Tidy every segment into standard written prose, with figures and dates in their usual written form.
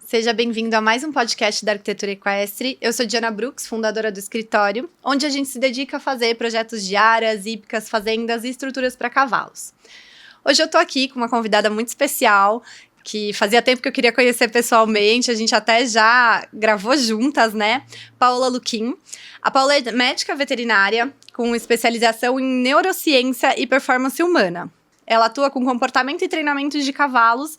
Seja bem-vindo a mais um podcast da Arquitetura Equestre. Eu sou Diana Brooks, fundadora do escritório, onde a gente se dedica a fazer projetos de áreas, hípicas, fazendas e estruturas para cavalos. Hoje eu estou aqui com uma convidada muito especial, que fazia tempo que eu queria conhecer pessoalmente, a gente até já gravou juntas, né? Paola Luquim. A Paola é médica veterinária com especialização em neurociência e performance humana. Ela atua com comportamento e treinamento de cavalos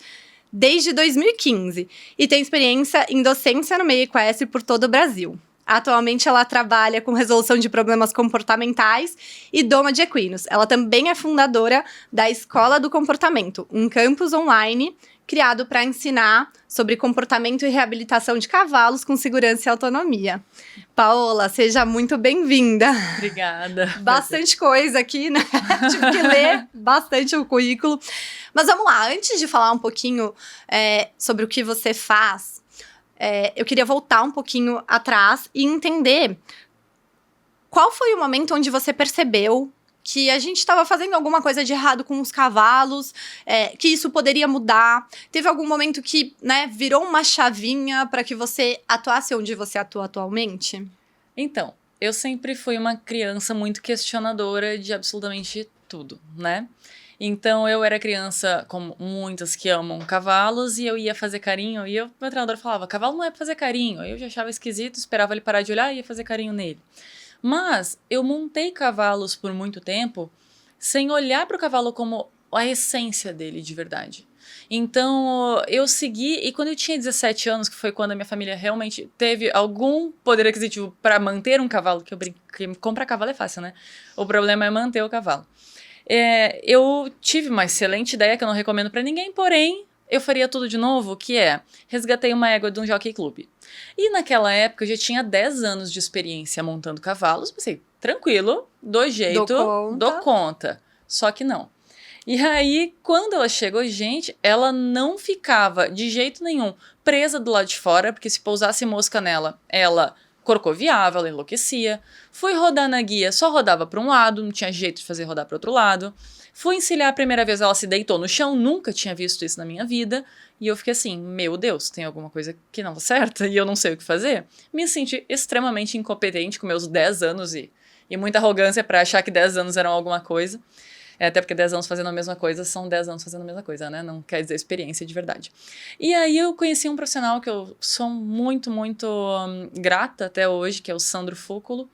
desde 2015 e tem experiência em docência no meio equestre por todo o Brasil. Atualmente, ela trabalha com resolução de problemas comportamentais e doma de equinos. Ela também é fundadora da Escola do Comportamento, um campus online criado para ensinar sobre comportamento e reabilitação de cavalos com segurança e autonomia. Paola, seja muito bem-vinda. Obrigada. Bastante coisa aqui, né? Tive que ler bastante o currículo. Mas vamos lá, antes de falar um pouquinho sobre o que você faz, eu queria voltar um pouquinho atrás e entender qual foi o momento onde você percebeu que a gente estava fazendo alguma coisa de errado com os cavalos, que isso poderia mudar. Teve algum momento que, né, virou uma chavinha para que você atuasse onde você atua atualmente? Então, eu sempre fui uma criança muito questionadora de absolutamente tudo, né? Então, eu era criança, como muitas que amam cavalos, e eu ia fazer carinho, e meu treinador falava, cavalo não é pra fazer carinho. Aí eu já achava esquisito, esperava ele parar de olhar e ia fazer carinho nele. Mas eu montei cavalos por muito tempo sem olhar para o cavalo como a essência dele de verdade. Então, eu segui, e quando eu tinha 17 anos, que foi quando a minha família realmente teve algum poder aquisitivo para manter um cavalo, que comprar cavalo é fácil, né? O problema é manter o cavalo. Eu tive uma excelente ideia que eu não recomendo para ninguém, porém, eu faria tudo de novo, que resgatei uma égua de um jockey club. E naquela época eu já tinha 10 anos de experiência montando cavalos, pensei, tranquilo, dou jeito, dou conta. Só que não. E aí, quando ela chegou, gente, ela não ficava de jeito nenhum presa do lado de fora, porque se pousasse mosca nela, ela corcoviava, ela enlouquecia. Fui rodar na guia, só rodava para um lado, não tinha jeito de fazer rodar para outro lado. Fui encilhar a primeira vez, ela se deitou no chão, nunca tinha visto isso na minha vida. E eu fiquei assim, meu Deus, tem alguma coisa que não tá certa e eu não sei o que fazer. Me senti extremamente incompetente com meus 10 anos e muita arrogância para achar que 10 anos eram alguma coisa. Até porque 10 anos fazendo a mesma coisa são 10 anos fazendo a mesma coisa, né? Não quer dizer experiência de verdade. E aí eu conheci um profissional que eu sou muito, muito grata até hoje, que é o Sandro Fúculo,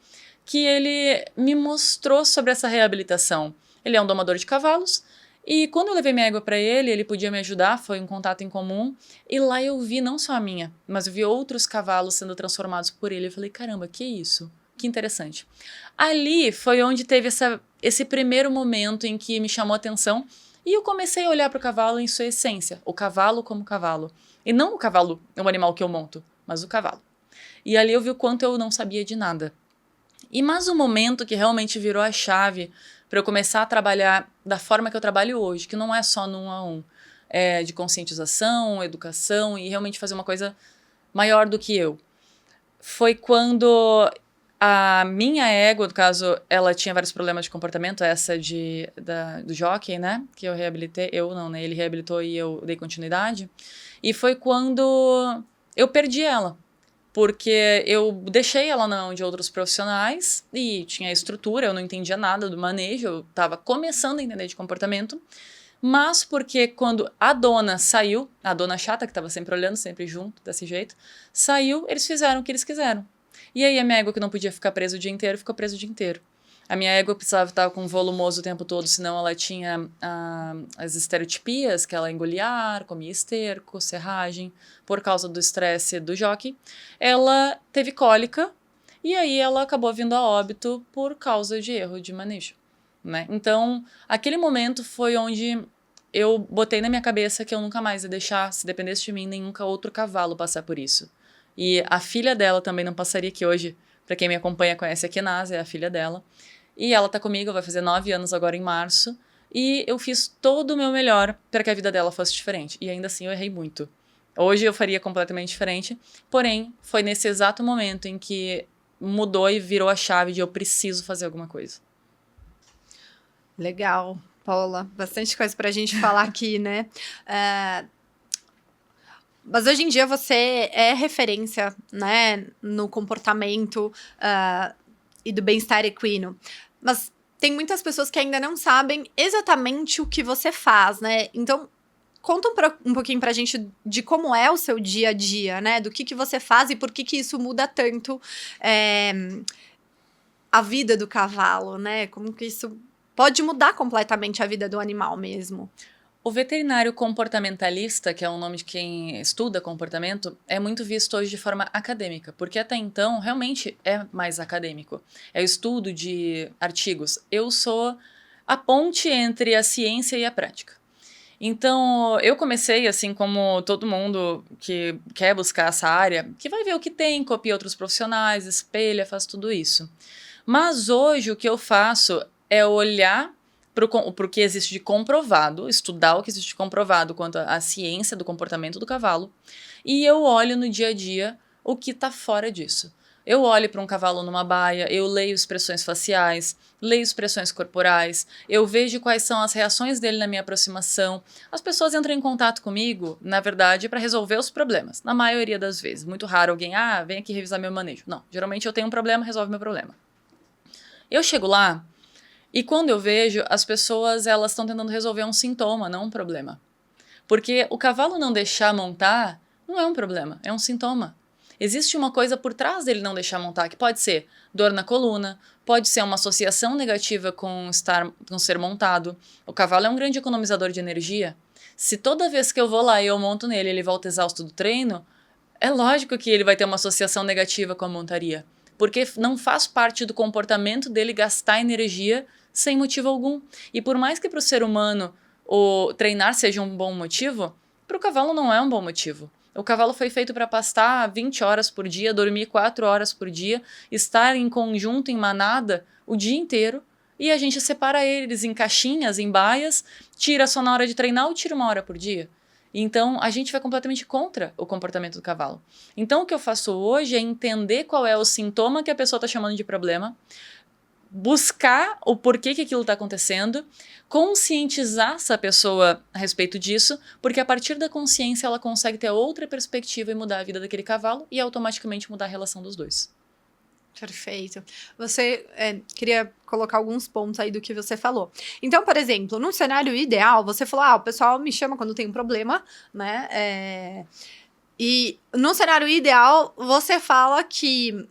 que ele me mostrou sobre essa reabilitação. Ele é um domador de cavalos, e quando eu levei minha égua para ele, ele podia me ajudar, foi um contato em comum, e lá eu vi não só a minha, mas eu vi outros cavalos sendo transformados por ele. Eu falei, caramba, que isso? Que interessante. Ali foi onde teve esse primeiro momento em que me chamou a atenção e eu comecei a olhar para o cavalo em sua essência, o cavalo como cavalo. E não o cavalo é um animal que eu monto, mas o cavalo. E ali eu vi o quanto eu não sabia de nada. E mais um momento que realmente virou a chave para eu começar a trabalhar da forma que eu trabalho hoje, que não é só no 1 a 1, de conscientização, educação e realmente fazer uma coisa maior do que eu. Foi quando a minha égua, no caso, ela tinha vários problemas de comportamento, essa do jockey, né? Que eu reabilitei, eu não, né? Ele reabilitou e eu dei continuidade. E foi quando eu perdi ela. Porque eu deixei ela na mão de outros profissionais e tinha estrutura, eu não entendia nada do manejo, eu estava começando a entender de comportamento. Mas porque quando a dona saiu, a dona chata, que estava sempre olhando, sempre junto, desse jeito, saiu, eles fizeram o que eles quiseram. E aí a minha égua, que não podia ficar presa o dia inteiro, ficou presa o dia inteiro. A minha égua precisava estar com volumoso o tempo todo, senão ela tinha as estereotipias, que ela engolia ar, comia esterco, serragem, por causa do estresse do jockey. Ela teve cólica e aí ela acabou vindo a óbito por causa de erro de manejo, né? Então, aquele momento foi onde eu botei na minha cabeça que eu nunca mais ia deixar, se dependesse de mim, nenhum outro cavalo passar por isso. E a filha dela também não passaria, que hoje, para quem me acompanha, conhece a Kenase, é a filha dela. E ela tá comigo, vai fazer 9 anos agora em março. E eu fiz todo o meu melhor para que a vida dela fosse diferente. E ainda assim eu errei muito. Hoje eu faria completamente diferente. Porém, foi nesse exato momento em que mudou e virou a chave de eu preciso fazer alguma coisa. Legal, Paula. Bastante coisa pra gente falar aqui, né? Mas hoje em dia você é referência, né, no comportamento e do bem-estar equino. Mas tem muitas pessoas que ainda não sabem exatamente o que você faz, né? Então, conta um pouquinho pra gente de como é o seu dia a dia, né? Do que você faz e por que isso muda tanto a vida do cavalo, né? Como que isso pode mudar completamente a vida do animal mesmo. O veterinário comportamentalista, que é o nome de quem estuda comportamento, é muito visto hoje de forma acadêmica, porque até então realmente é mais acadêmico. É o estudo de artigos. Eu sou a ponte entre a ciência e a prática. Então, eu comecei, assim como todo mundo que quer buscar essa área, que vai ver o que tem, copia outros profissionais, espelha, faz tudo isso. Mas hoje o que eu faço é olhar para o que existe de comprovado, estudar o que existe de comprovado quanto à ciência do comportamento do cavalo, e eu olho no dia a dia o que está fora disso. Eu olho para um cavalo numa baia, eu leio expressões faciais, leio expressões corporais, eu vejo quais são as reações dele na minha aproximação. As pessoas entram em contato comigo, na verdade, para resolver os problemas, na maioria das vezes. Muito raro alguém, vem aqui revisar meu manejo. Não, geralmente eu tenho um problema, resolve meu problema. Eu chego lá e quando eu vejo, as pessoas elas estão tentando resolver um sintoma, não um problema. Porque o cavalo não deixar montar não é um problema, é um sintoma. Existe uma coisa por trás dele não deixar montar, que pode ser dor na coluna, pode ser uma associação negativa com ser montado. O cavalo é um grande economizador de energia. Se toda vez que eu vou lá e eu monto nele, ele volta exausto do treino, é lógico que ele vai ter uma associação negativa com a montaria. Porque não faz parte do comportamento dele gastar energia sem motivo algum. E por mais que para o ser humano o treinar seja um bom motivo, para o cavalo não é um bom motivo. O cavalo foi feito para pastar 20 horas por dia, dormir 4 horas por dia, estar em conjunto, em manada, o dia inteiro, e a gente separa eles em caixinhas, em baias, tira só na hora de treinar ou tira 1 hora por dia. Então, a gente vai completamente contra o comportamento do cavalo. Então, o que eu faço hoje é entender qual é o sintoma que a pessoa está chamando de problema, buscar o porquê que aquilo está acontecendo, conscientizar essa pessoa a respeito disso, porque a partir da consciência ela consegue ter outra perspectiva e mudar a vida daquele cavalo e automaticamente mudar a relação dos dois. Perfeito. Você queria colocar alguns pontos aí do que você falou. Então, por exemplo, num cenário ideal, você falou, o pessoal me chama quando tem um problema, né? E no cenário ideal, você fala que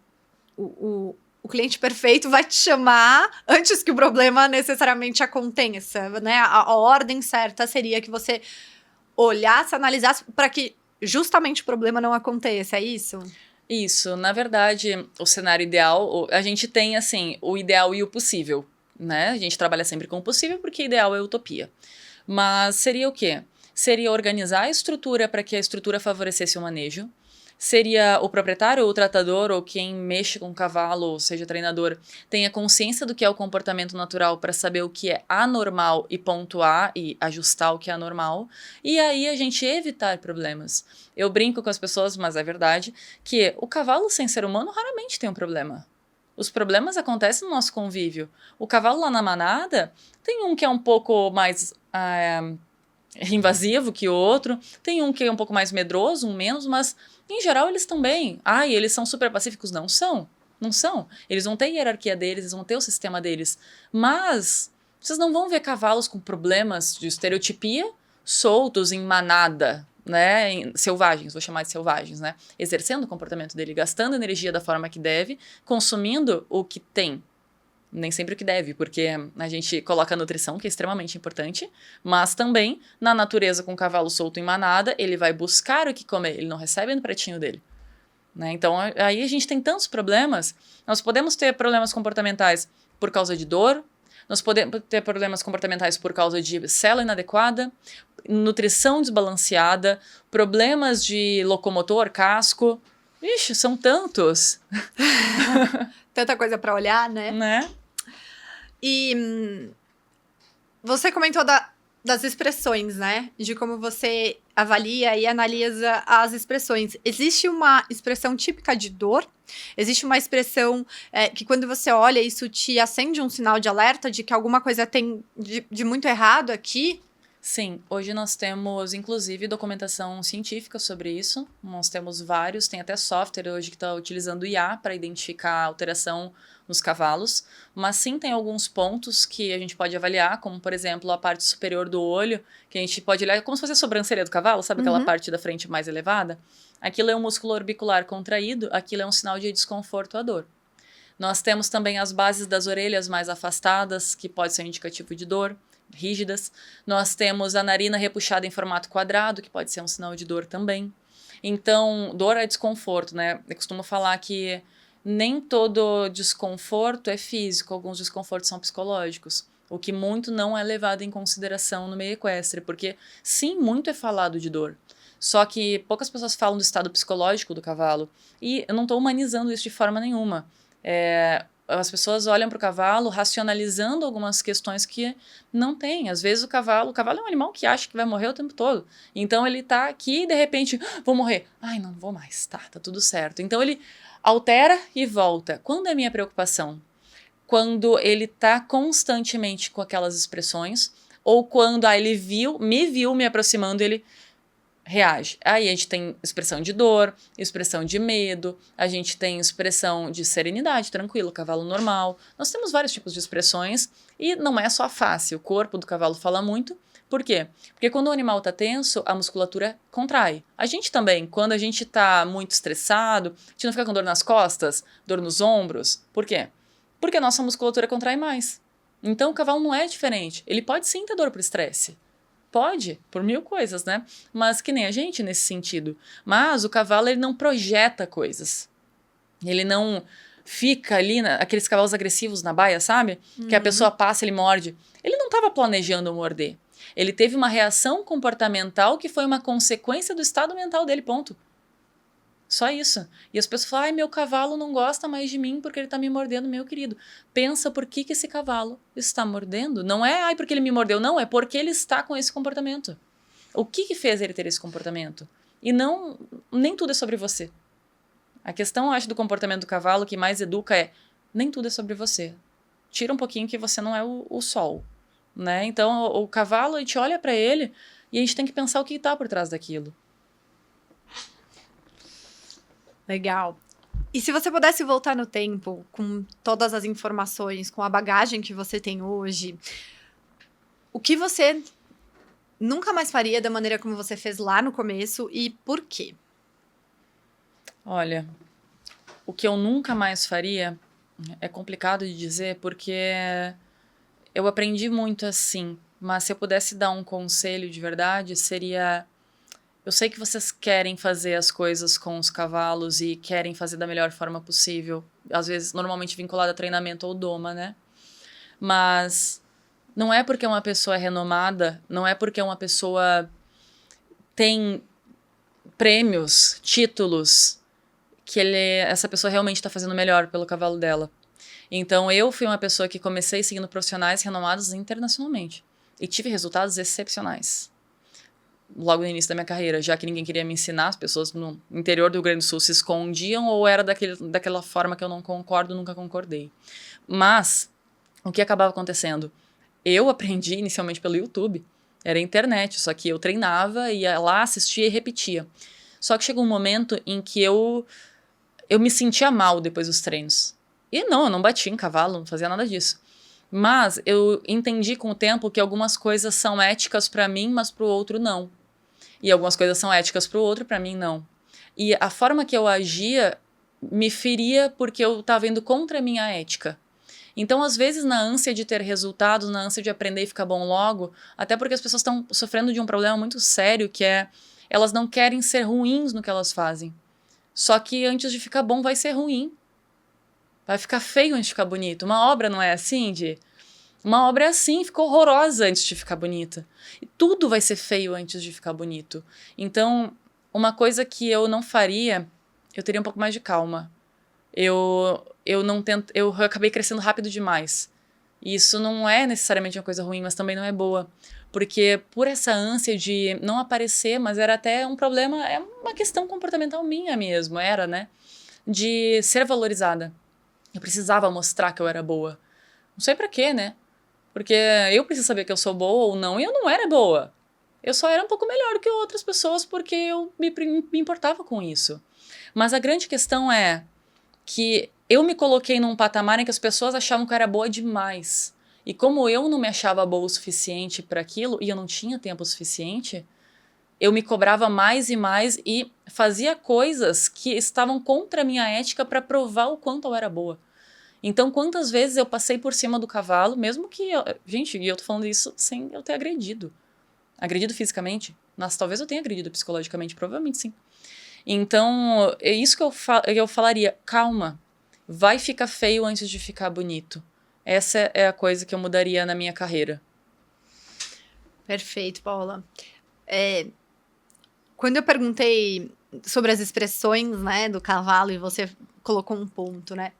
o cliente perfeito vai te chamar antes que o problema necessariamente aconteça, né? A ordem certa seria que você olhasse, analisasse para que justamente o problema não aconteça, é isso? Isso, na verdade, o cenário ideal, a gente tem assim, o ideal e o possível, né? A gente trabalha sempre com o possível porque ideal é utopia. Mas seria o quê? Seria organizar a estrutura para que a estrutura favorecesse o manejo. Seria o proprietário ou o tratador ou quem mexe com o cavalo, ou seja, treinador, tenha consciência do que é o comportamento natural para saber o que é anormal e pontuar e ajustar o que é anormal. E aí a gente evitar problemas. Eu brinco com as pessoas, mas é verdade, que o cavalo sem ser humano raramente tem um problema. Os problemas acontecem no nosso convívio. O cavalo lá na manada tem um que é um pouco mais invasivo que o outro, tem um que é um pouco mais medroso, um menos, mas em geral eles estão bem. E eles são super pacíficos? Não são. Não são. Eles vão ter a hierarquia deles, eles vão ter o sistema deles. Mas vocês não vão ver cavalos com problemas de estereotipia soltos em manada, né? Selvagens, vou chamar de selvagens, né? Exercendo o comportamento dele, gastando energia da forma que deve, consumindo o que tem. Nem sempre o que deve, porque a gente coloca a nutrição, que é extremamente importante, mas também, na natureza, com o cavalo solto em manada, ele vai buscar o que comer, ele não recebe no pratinho dele. Né? Então, aí a gente tem tantos problemas. Nós podemos ter problemas comportamentais por causa de dor, nós podemos ter problemas comportamentais por causa de sela inadequada, nutrição desbalanceada, problemas de locomotor, casco. Ixi, são tantos. Tanta coisa para olhar, né? E você comentou das expressões, né? De como você avalia e analisa as expressões. Existe uma expressão típica de dor? Existe uma expressão que quando você olha, isso te acende um sinal de alerta de que alguma coisa tem de muito errado aqui? Sim, hoje nós temos, inclusive, documentação científica sobre isso. Nós temos vários, tem até software hoje que está utilizando IA para identificar a alteração nos cavalos. Mas sim, tem alguns pontos que a gente pode avaliar, como, por exemplo, a parte superior do olho, que a gente pode olhar como se fosse a sobrancelha do cavalo, sabe aquela parte da frente mais elevada? Aquilo é um músculo orbicular contraído, aquilo é um sinal de desconforto à dor. Nós temos também as bases das orelhas mais afastadas, que pode ser um indicativo de dor, rígidas. Nós temos a narina repuxada em formato quadrado, que pode ser um sinal de dor também. Então, dor é desconforto, né? Eu costumo falar que nem todo desconforto é físico, alguns desconfortos são psicológicos. O que muito não é levado em consideração no meio equestre, porque sim, muito é falado de dor. Só que poucas pessoas falam do estado psicológico do cavalo. E eu não estou humanizando isso de forma nenhuma. As pessoas olham para o cavalo racionalizando algumas questões que não tem. Às vezes o cavalo é um animal que acha que vai morrer o tempo todo. Então ele tá aqui e de repente, vou morrer. Ai, não vou mais. Tá tudo certo. Então ele altera e volta. Quando é a minha preocupação? Quando ele tá constantemente com aquelas expressões, ou quando ele me viu me aproximando, ele reage. Aí a gente tem expressão de dor, expressão de medo, a gente tem expressão de serenidade, tranquilo, cavalo normal. Nós temos vários tipos de expressões e não é só a face, o corpo do cavalo fala muito. Por quê? Porque quando o animal está tenso, a musculatura contrai. A gente também, quando a gente está muito estressado, a gente não fica com dor nas costas, dor nos ombros. Por quê? Porque a nossa musculatura contrai mais. Então o cavalo não é diferente. Ele pode sim ter dor por estresse. Pode, por mil coisas, né? Mas que nem a gente nesse sentido. Mas o cavalo, ele não projeta coisas. Ele não fica ali, aqueles cavalos agressivos na baia, sabe? Que a pessoa passa, ele morde. Ele não estava planejando morder. Ele teve uma reação comportamental que foi uma consequência do estado mental dele, ponto. Só isso. E as pessoas falam, ai, meu cavalo não gosta mais de mim porque ele está me mordendo, meu querido. Pensa por que esse cavalo está mordendo. Não é, ai, porque ele me mordeu. Não, é porque ele está com esse comportamento. O que fez ele ter esse comportamento? E não, nem tudo é sobre você. A questão, eu acho, do comportamento do cavalo que mais educa é, nem tudo é sobre você. Tira um pouquinho que você não é o sol, né? Então, o cavalo, a gente olha para ele e a gente tem que pensar o que está por trás daquilo. Legal. E se você pudesse voltar no tempo, com todas as informações, com a bagagem que você tem hoje, o que você nunca mais faria da maneira como você fez lá no começo e por quê? Olha, o que eu nunca mais faria é complicado de dizer porque eu aprendi muito assim, mas se eu pudesse dar um conselho de verdade, seria... Eu sei que vocês querem fazer as coisas com os cavalos e querem fazer da melhor forma possível. Às vezes, normalmente vinculado a treinamento ou doma, né? Mas não é porque uma pessoa é renomada, não é porque uma pessoa tem prêmios, títulos, que essa pessoa realmente está fazendo melhor pelo cavalo dela. Então, eu fui uma pessoa que comecei seguindo profissionais renomados internacionalmente. E tive resultados excepcionais. Logo no início da minha carreira, já que ninguém queria me ensinar, as pessoas no interior do Rio Grande do Sul se escondiam ou era daquela forma que eu não concordo, nunca concordei. Mas, o que acabava acontecendo? Eu aprendi inicialmente pelo YouTube, era internet, só que eu treinava, ia lá, assistia e repetia. Só que chegou um momento em que eu me sentia mal depois dos treinos. E não, eu não batia em cavalo, não fazia nada disso. Mas eu entendi com o tempo que algumas coisas são éticas para mim, mas para o outro não. E algumas coisas são éticas para o outro, para mim não. E a forma que eu agia me feria porque eu estava indo contra a minha ética. Então, às vezes, na ânsia de ter resultados, na ânsia de aprender e ficar bom logo, até porque as pessoas estão sofrendo de um problema muito sério, que é elas não querem ser ruins no que elas fazem. Só que antes de ficar bom vai ser ruim. Vai ficar feio antes de ficar bonito. Uma obra não é assim, Di? Uma obra é assim, ficou horrorosa antes de ficar bonita. E tudo vai ser feio antes de ficar bonito. Então, uma coisa que eu não faria, eu teria um pouco mais de calma. Eu acabei crescendo rápido demais. E isso não é necessariamente uma coisa ruim, mas também não é boa. Porque por essa ânsia de não aparecer, mas era até um problema, é uma questão comportamental minha mesmo, era, né? De ser valorizada. Eu precisava mostrar que eu era boa. Não sei pra quê, né? Porque eu preciso saber que eu sou boa ou não, e eu não era boa. Eu só era um pouco melhor que outras pessoas porque eu me importava com isso. Mas a grande questão é que eu me coloquei num patamar em que as pessoas achavam que eu era boa demais. E como eu não me achava boa o suficiente para aquilo, e eu não tinha tempo suficiente, eu me cobrava mais e fazia coisas que estavam contra a minha ética para provar o quanto eu era boa. Então, quantas vezes eu passei por cima do cavalo, mesmo que... Gente, e eu tô falando isso sem eu ter agredido. Agredido fisicamente? Nossa, talvez eu tenha agredido psicologicamente, provavelmente sim. Então, é isso que eu falaria. Calma, vai ficar feio antes de ficar bonito. Essa é a coisa que eu mudaria na minha carreira. Perfeito, Paula. Quando eu perguntei sobre as expressões, né, do cavalo, e você colocou um ponto, né?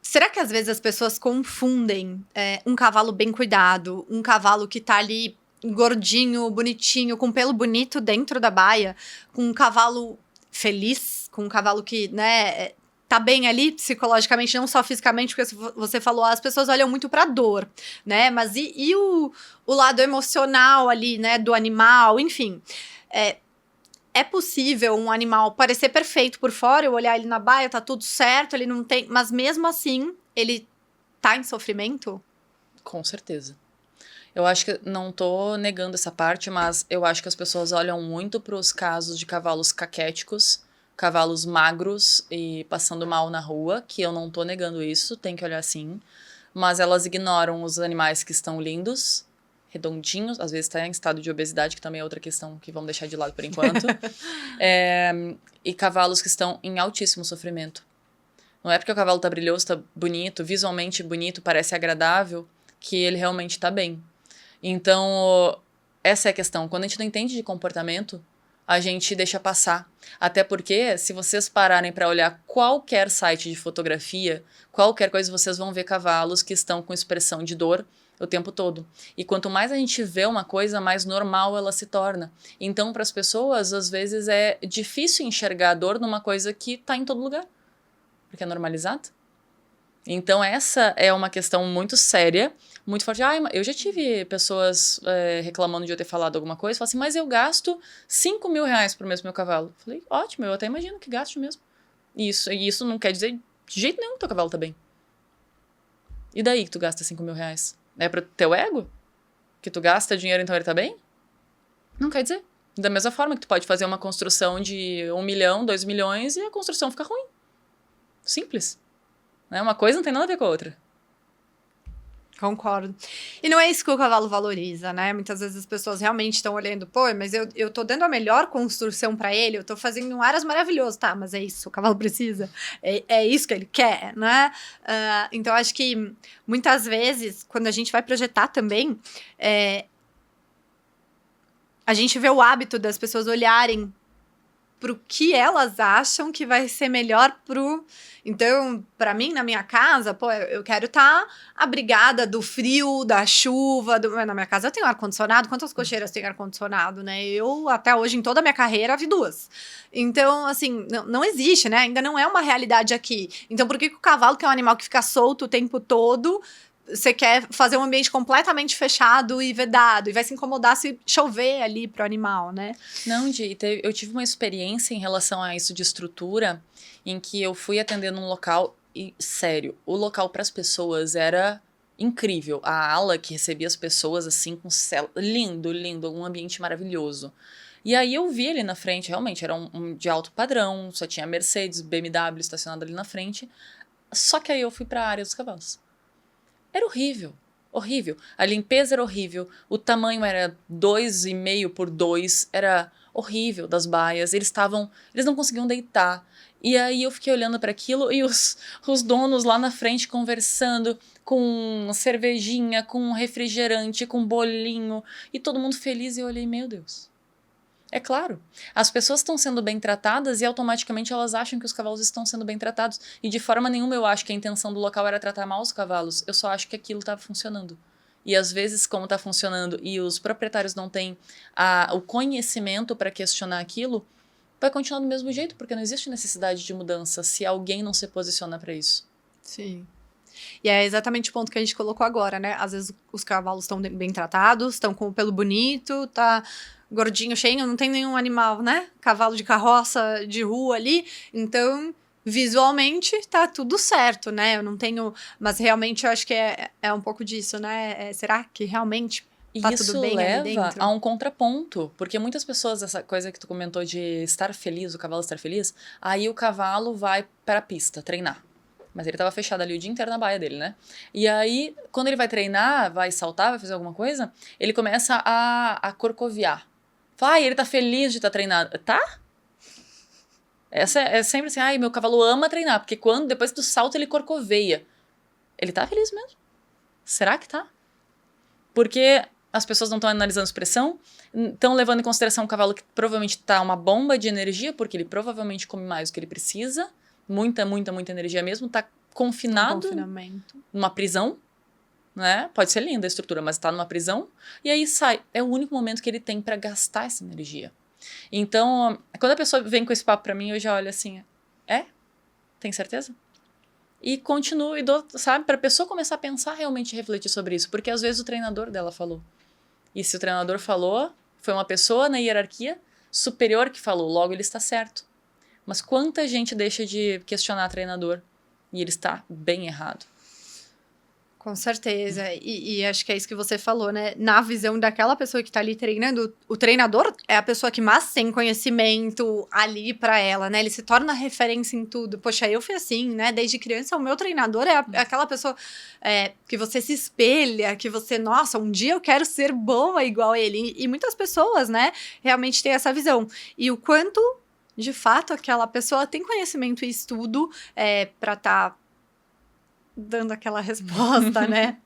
Será que às vezes as pessoas confundem um cavalo bem cuidado, um cavalo que tá ali gordinho, bonitinho, com pelo bonito dentro da baia, com um cavalo feliz, com um cavalo que, né, tá bem ali psicologicamente, não só fisicamente, porque você falou, as pessoas olham muito pra dor, né? Mas e o lado emocional ali, né, do animal, enfim. É possível um animal parecer perfeito por fora, eu olhar ele na baia, tá tudo certo, ele não tem... Mas mesmo assim, ele tá em sofrimento? Com certeza. Eu acho que não tô negando essa parte, mas eu acho que as pessoas olham muito para os casos de cavalos caquéticos, cavalos magros e passando mal na rua, que eu não tô negando isso, tem que olhar sim. Mas elas ignoram os animais que estão lindos, redondinhos, às vezes está em estado de obesidade, que também é outra questão que vamos deixar de lado por enquanto. E cavalos que estão em altíssimo sofrimento. Não é porque o cavalo tá brilhoso, tá bonito, visualmente bonito, parece agradável, que ele realmente tá bem. Então, essa é a questão. Quando a gente não entende de comportamento, a gente deixa passar. Até porque, se vocês pararem para olhar qualquer site de fotografia, qualquer coisa, vocês vão ver cavalos que estão com expressão de dor o tempo todo. E quanto mais a gente vê uma coisa, mais normal ela se torna. Então, para as pessoas, às vezes é difícil enxergar a dor numa coisa que está em todo lugar, porque é normalizado. Então, essa é uma questão muito séria, muito forte. Eu já tive pessoas reclamando de eu ter falado alguma coisa, falaram assim, mas eu gasto 5 mil reais por mês pro meu cavalo. Falei, ótimo, eu até imagino que gaste mesmo. E isso não quer dizer de jeito nenhum que teu cavalo tá bem. E daí que tu gasta 5 mil reais? É pro teu ego? Que tu gasta dinheiro, então ele tá bem? Não quer dizer. Da mesma forma que tu pode fazer uma construção de 1 milhão, 2 milhões e a construção fica ruim. Simples. Né? Uma coisa não tem nada a ver com a outra. Concordo. E não é isso que o cavalo valoriza, né? Muitas vezes as pessoas realmente estão olhando, pô, mas eu tô dando a melhor construção pra ele, eu tô fazendo um aras maravilhoso, tá? Mas é isso, o cavalo precisa. É isso que ele quer, né? Então, acho que muitas vezes, quando a gente vai projetar também, a gente vê o hábito das pessoas olharem pro que elas acham que vai ser melhor pro... Então, pra mim, na minha casa, pô, eu quero estar abrigada do frio, da chuva. Na minha casa eu tenho ar-condicionado. Quantas cocheiras tem ar-condicionado, né? Eu, até hoje, em toda a minha carreira, vi 2. Então, assim, não existe, né? Ainda não é uma realidade aqui. Então, por que o cavalo, que é um animal que fica solto o tempo todo... Você quer fazer um ambiente completamente fechado e vedado, e vai se incomodar se chover ali pro animal, né? Não, eu tive uma experiência em relação a isso de estrutura, em que eu fui atender num local, e sério, o local para as pessoas era incrível. A ala que recebia as pessoas, assim, com céu, lindo, lindo, um ambiente maravilhoso. E aí eu vi ali na frente, realmente, era um de alto padrão, só tinha Mercedes, BMW estacionado ali na frente. Só que aí eu fui para a área dos cavalos. Era horrível, horrível. A limpeza era horrível, o tamanho era 2,5 por 2, era horrível das baias. Eles não conseguiam deitar. E aí eu fiquei olhando para aquilo e os donos lá na frente conversando com cervejinha, com refrigerante, com bolinho e todo mundo feliz e eu olhei, meu Deus. É claro, as pessoas estão sendo bem tratadas e automaticamente elas acham que os cavalos estão sendo bem tratados. E de forma nenhuma eu acho que a intenção do local era tratar mal os cavalos. Eu só acho que aquilo estava funcionando. E às vezes, como está funcionando e os proprietários não têm o conhecimento para questionar aquilo, vai continuar do mesmo jeito, porque não existe necessidade de mudança se alguém não se posiciona para isso. Sim. E é exatamente o ponto que a gente colocou agora, né? Às vezes os cavalos estão bem tratados, estão com o pelo bonito, tá gordinho, cheio, não tem nenhum animal, né? Cavalo de carroça de rua ali. Então, visualmente, tá tudo certo, né? Eu não tenho... Mas realmente eu acho que é um pouco disso, né? Será que realmente tá tudo Isso bem ali leva dentro? a um contraponto, porque muitas pessoas, essa coisa que tu comentou de estar feliz, o cavalo estar feliz, aí o cavalo vai para a pista treinar. Mas ele tava fechado ali o dia inteiro na baia dele, né? E aí, quando ele vai treinar, vai saltar, vai fazer alguma coisa, ele começa a corcoviar. Fala, ai, ele tá feliz de estar treinado. Tá? Essa é sempre assim, ai, meu cavalo ama treinar, porque depois do salto ele corcoveia. Ele tá feliz mesmo? Será que tá? Porque as pessoas não estão analisando expressão, estão levando em consideração um cavalo que provavelmente tá uma bomba de energia, porque ele provavelmente come mais do que ele precisa, muita, muita, muita energia mesmo, tá confinado numa prisão, né? Pode ser linda a estrutura, mas tá numa prisão, e aí sai. É o único momento que ele tem para gastar essa energia. Então, quando a pessoa vem com esse papo pra mim, eu já olho assim, tem certeza? E continuo e dou, sabe, pra pessoa começar a pensar, realmente refletir sobre isso, porque às vezes o treinador dela falou. E se o treinador falou, foi uma pessoa na hierarquia superior que falou, logo ele está certo. Mas quanta gente deixa de questionar o treinador e ele está bem errado? Com certeza, e acho que é isso que você falou, né? Na visão daquela pessoa que tá ali treinando, o treinador é a pessoa que mais tem conhecimento ali pra ela, né? Ele se torna referência em tudo. Poxa, eu fui assim, né? Desde criança, o meu treinador é aquela pessoa que você se espelha, que você, nossa, um dia eu quero ser boa igual ele. E muitas pessoas, né, realmente têm essa visão. E o quanto, de fato, aquela pessoa tem conhecimento e estudo pra tá dando aquela resposta, né?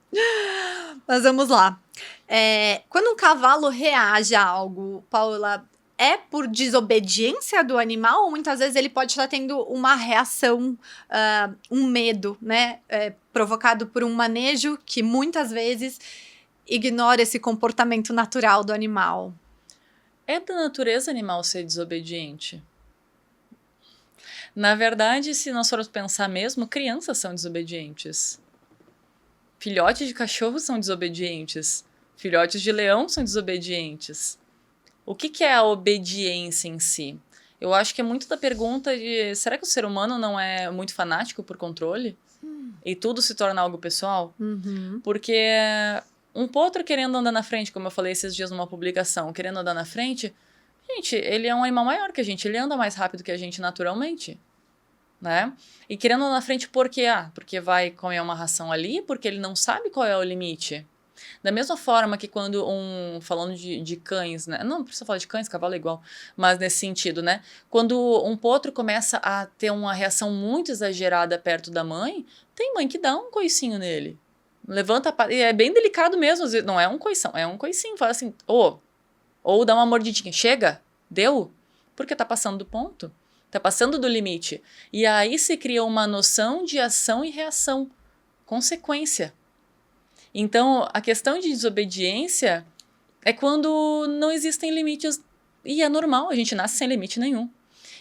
Mas vamos lá. Quando um cavalo reage a algo, Paula, é por desobediência do animal ou muitas vezes ele pode estar tendo uma reação, um medo, né? Provocado por um manejo que muitas vezes ignora esse comportamento natural do animal. É da natureza animal ser desobediente. Na verdade, se nós formos pensar mesmo, crianças são desobedientes. Filhotes de cachorro são desobedientes. Filhotes de leão são desobedientes. O que é a obediência em si? Eu acho que é muito da pergunta de, será que o ser humano não é muito fanático por controle? E tudo se torna algo pessoal? Uhum. Porque um potro querendo andar na frente, como eu falei esses dias numa publicação, querendo andar na frente... Gente, ele é um animal maior que a gente, ele anda mais rápido que a gente naturalmente, né? E querendo andar na frente por quê? Porque vai comer uma ração ali, porque ele não sabe qual é o limite. Da mesma forma que quando falando de cães, né? Não precisa falar de cães, cavalo é igual, mas nesse sentido, né? Quando um potro começa a ter uma reação muito exagerada perto da mãe, tem mãe que dá um coicinho nele. Levanta e é bem delicado mesmo, não é um coição, é um coicinho, fala assim, ou dá uma mordidinha. Chega? Deu? Porque tá passando do ponto. Tá passando do limite. E aí se cria uma noção de ação e reação. Consequência. Então, a questão de desobediência é quando não existem limites. E é normal, a gente nasce sem limite nenhum.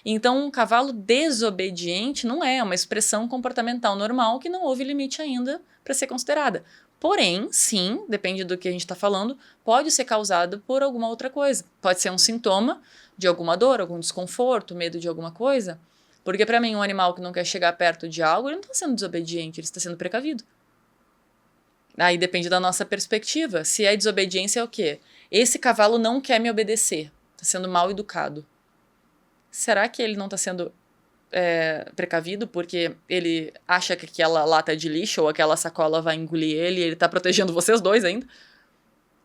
Então, um cavalo desobediente não é uma expressão comportamental normal que não houve limite ainda para ser considerada. Porém, sim, depende do que a gente está falando, pode ser causado por alguma outra coisa. Pode ser um sintoma de alguma dor, algum desconforto, medo de alguma coisa. Porque para mim, um animal que não quer chegar perto de algo, ele não está sendo desobediente, ele está sendo precavido. Aí depende da nossa perspectiva. Se é desobediência, é o quê? Esse cavalo não quer me obedecer, está sendo mal educado. Será que ele não está sendo precavido porque ele acha que aquela lata de lixo ou aquela sacola vai engolir ele e ele tá protegendo vocês dois ainda?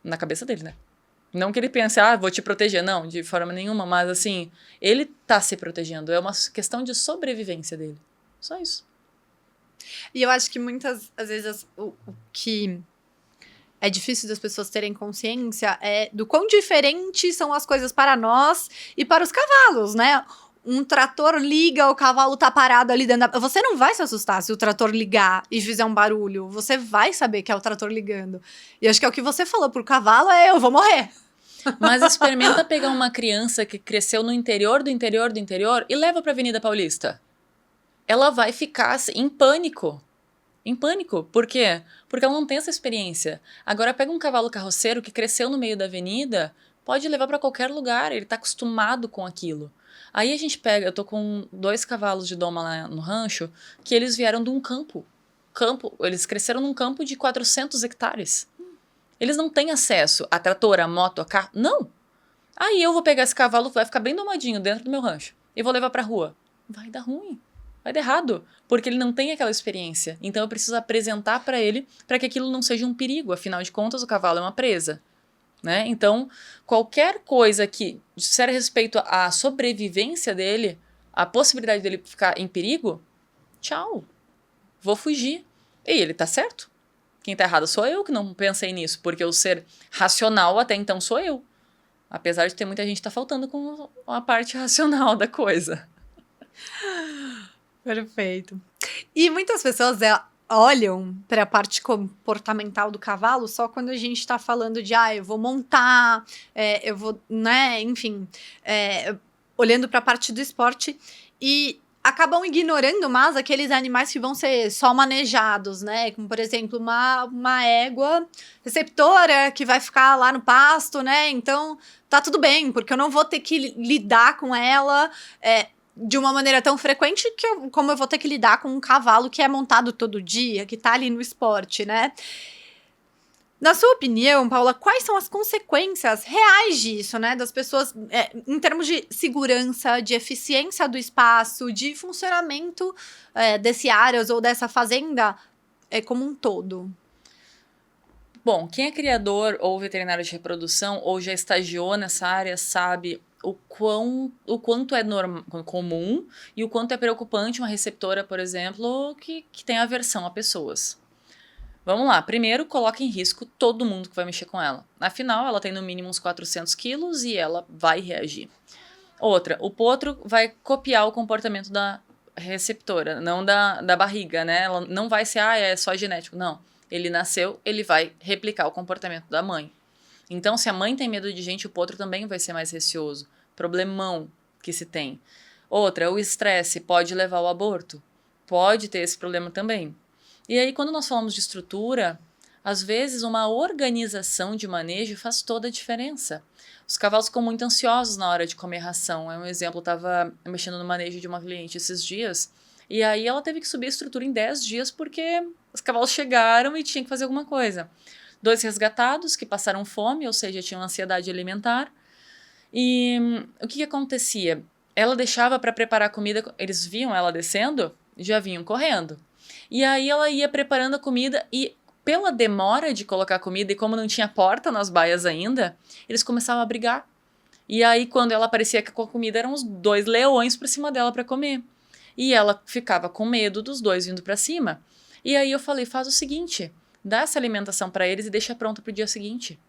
Na cabeça dele, né? Não que ele pense, vou te proteger. Não, de forma nenhuma. Mas, assim, ele tá se protegendo. É uma questão de sobrevivência dele. Só isso. E eu acho que muitas, às vezes, o que é difícil das pessoas terem consciência do quão diferentes são as coisas para nós e para os cavalos, né? Um trator liga, o cavalo tá parado ali dentro da... Você não vai se assustar se o trator ligar e fizer um barulho. Você vai saber que é o trator ligando. E acho que é o que você falou pro cavalo, eu vou morrer. Mas experimenta pegar uma criança que cresceu no interior do interior do interior e leva pra Avenida Paulista. Ela vai ficar em pânico. em pânico. Por quê? Porque ela não tem essa experiência. Agora pega um cavalo carroceiro que cresceu no meio da avenida, pode levar para qualquer lugar, ele tá acostumado com aquilo. Aí a gente pega, eu tô com 2 cavalos de doma lá no rancho, que eles vieram de um campo. Eles cresceram num campo de 400 hectares. Eles não têm acesso a trator, a moto, a carro. Não! Aí eu vou pegar esse cavalo, vai ficar bem domadinho dentro do meu rancho, e vou levar pra rua. Vai dar ruim. Vai dar errado, porque ele não tem aquela experiência. Então eu preciso apresentar para ele para que aquilo não seja um perigo. Afinal de contas, o cavalo é uma presa, né? Então, qualquer coisa que disser respeito à sobrevivência dele, a possibilidade dele ficar em perigo, tchau. Vou fugir. E ele tá certo. Quem tá errado sou eu que não pensei nisso, porque o ser racional até então sou eu. Apesar de ter muita gente que tá faltando com a parte racional da coisa. Perfeito. E muitas pessoas olham para a parte comportamental do cavalo só quando a gente está falando de, eu vou montar, eu vou, né, enfim, olhando para a parte do esporte e acabam ignorando mais aqueles animais que vão ser só manejados, né? Como, por exemplo, uma égua receptora que vai ficar lá no pasto, né? Então, tá tudo bem, porque eu não vou ter que lidar com ela de uma maneira tão frequente como eu vou ter que lidar com um cavalo que é montado todo dia, que tá ali no esporte, né? Na sua opinião, Paula, quais são as consequências reais disso, né? Das pessoas, em termos de segurança, de eficiência do espaço, de funcionamento desse Aras ou dessa fazenda como um todo? Bom, quem é criador ou veterinário de reprodução ou já estagiou nessa área sabe o quanto é comum e o quanto é preocupante uma receptora, por exemplo, que tem aversão a pessoas. Vamos lá, primeiro coloca em risco todo mundo que vai mexer com ela. Afinal, ela tem no mínimo uns 400 quilos e ela vai reagir. Outra, o potro vai copiar o comportamento da receptora, não da barriga, né? Ela não vai ser, é só genético. Não, ele nasceu, ele vai replicar o comportamento da mãe. Então, se a mãe tem medo de gente, o potro também vai ser mais receoso. Problemão que se tem. Outra, o estresse pode levar ao aborto. Pode ter esse problema também. E aí, quando nós falamos de estrutura, às vezes uma organização de manejo faz toda a diferença. Os cavalos ficam muito ansiosos na hora de comer ração. Um exemplo, eu estava mexendo no manejo de uma cliente esses dias, e aí ela teve que subir a estrutura em 10 dias porque os cavalos chegaram e tinha que fazer alguma coisa. 2 resgatados que passaram fome, ou seja, tinham ansiedade alimentar. E o que acontecia? Ela deixava para preparar a comida, eles viam ela descendo e já vinham correndo. E aí ela ia preparando a comida e pela demora de colocar a comida e como não tinha porta nas baias ainda, eles começavam a brigar. E aí quando ela aparecia com a comida, eram uns 2 leões por cima dela para comer. E ela ficava com medo dos 2 vindo para cima. E aí eu falei, faz o seguinte, dá essa alimentação para eles e deixa pronta pro dia seguinte.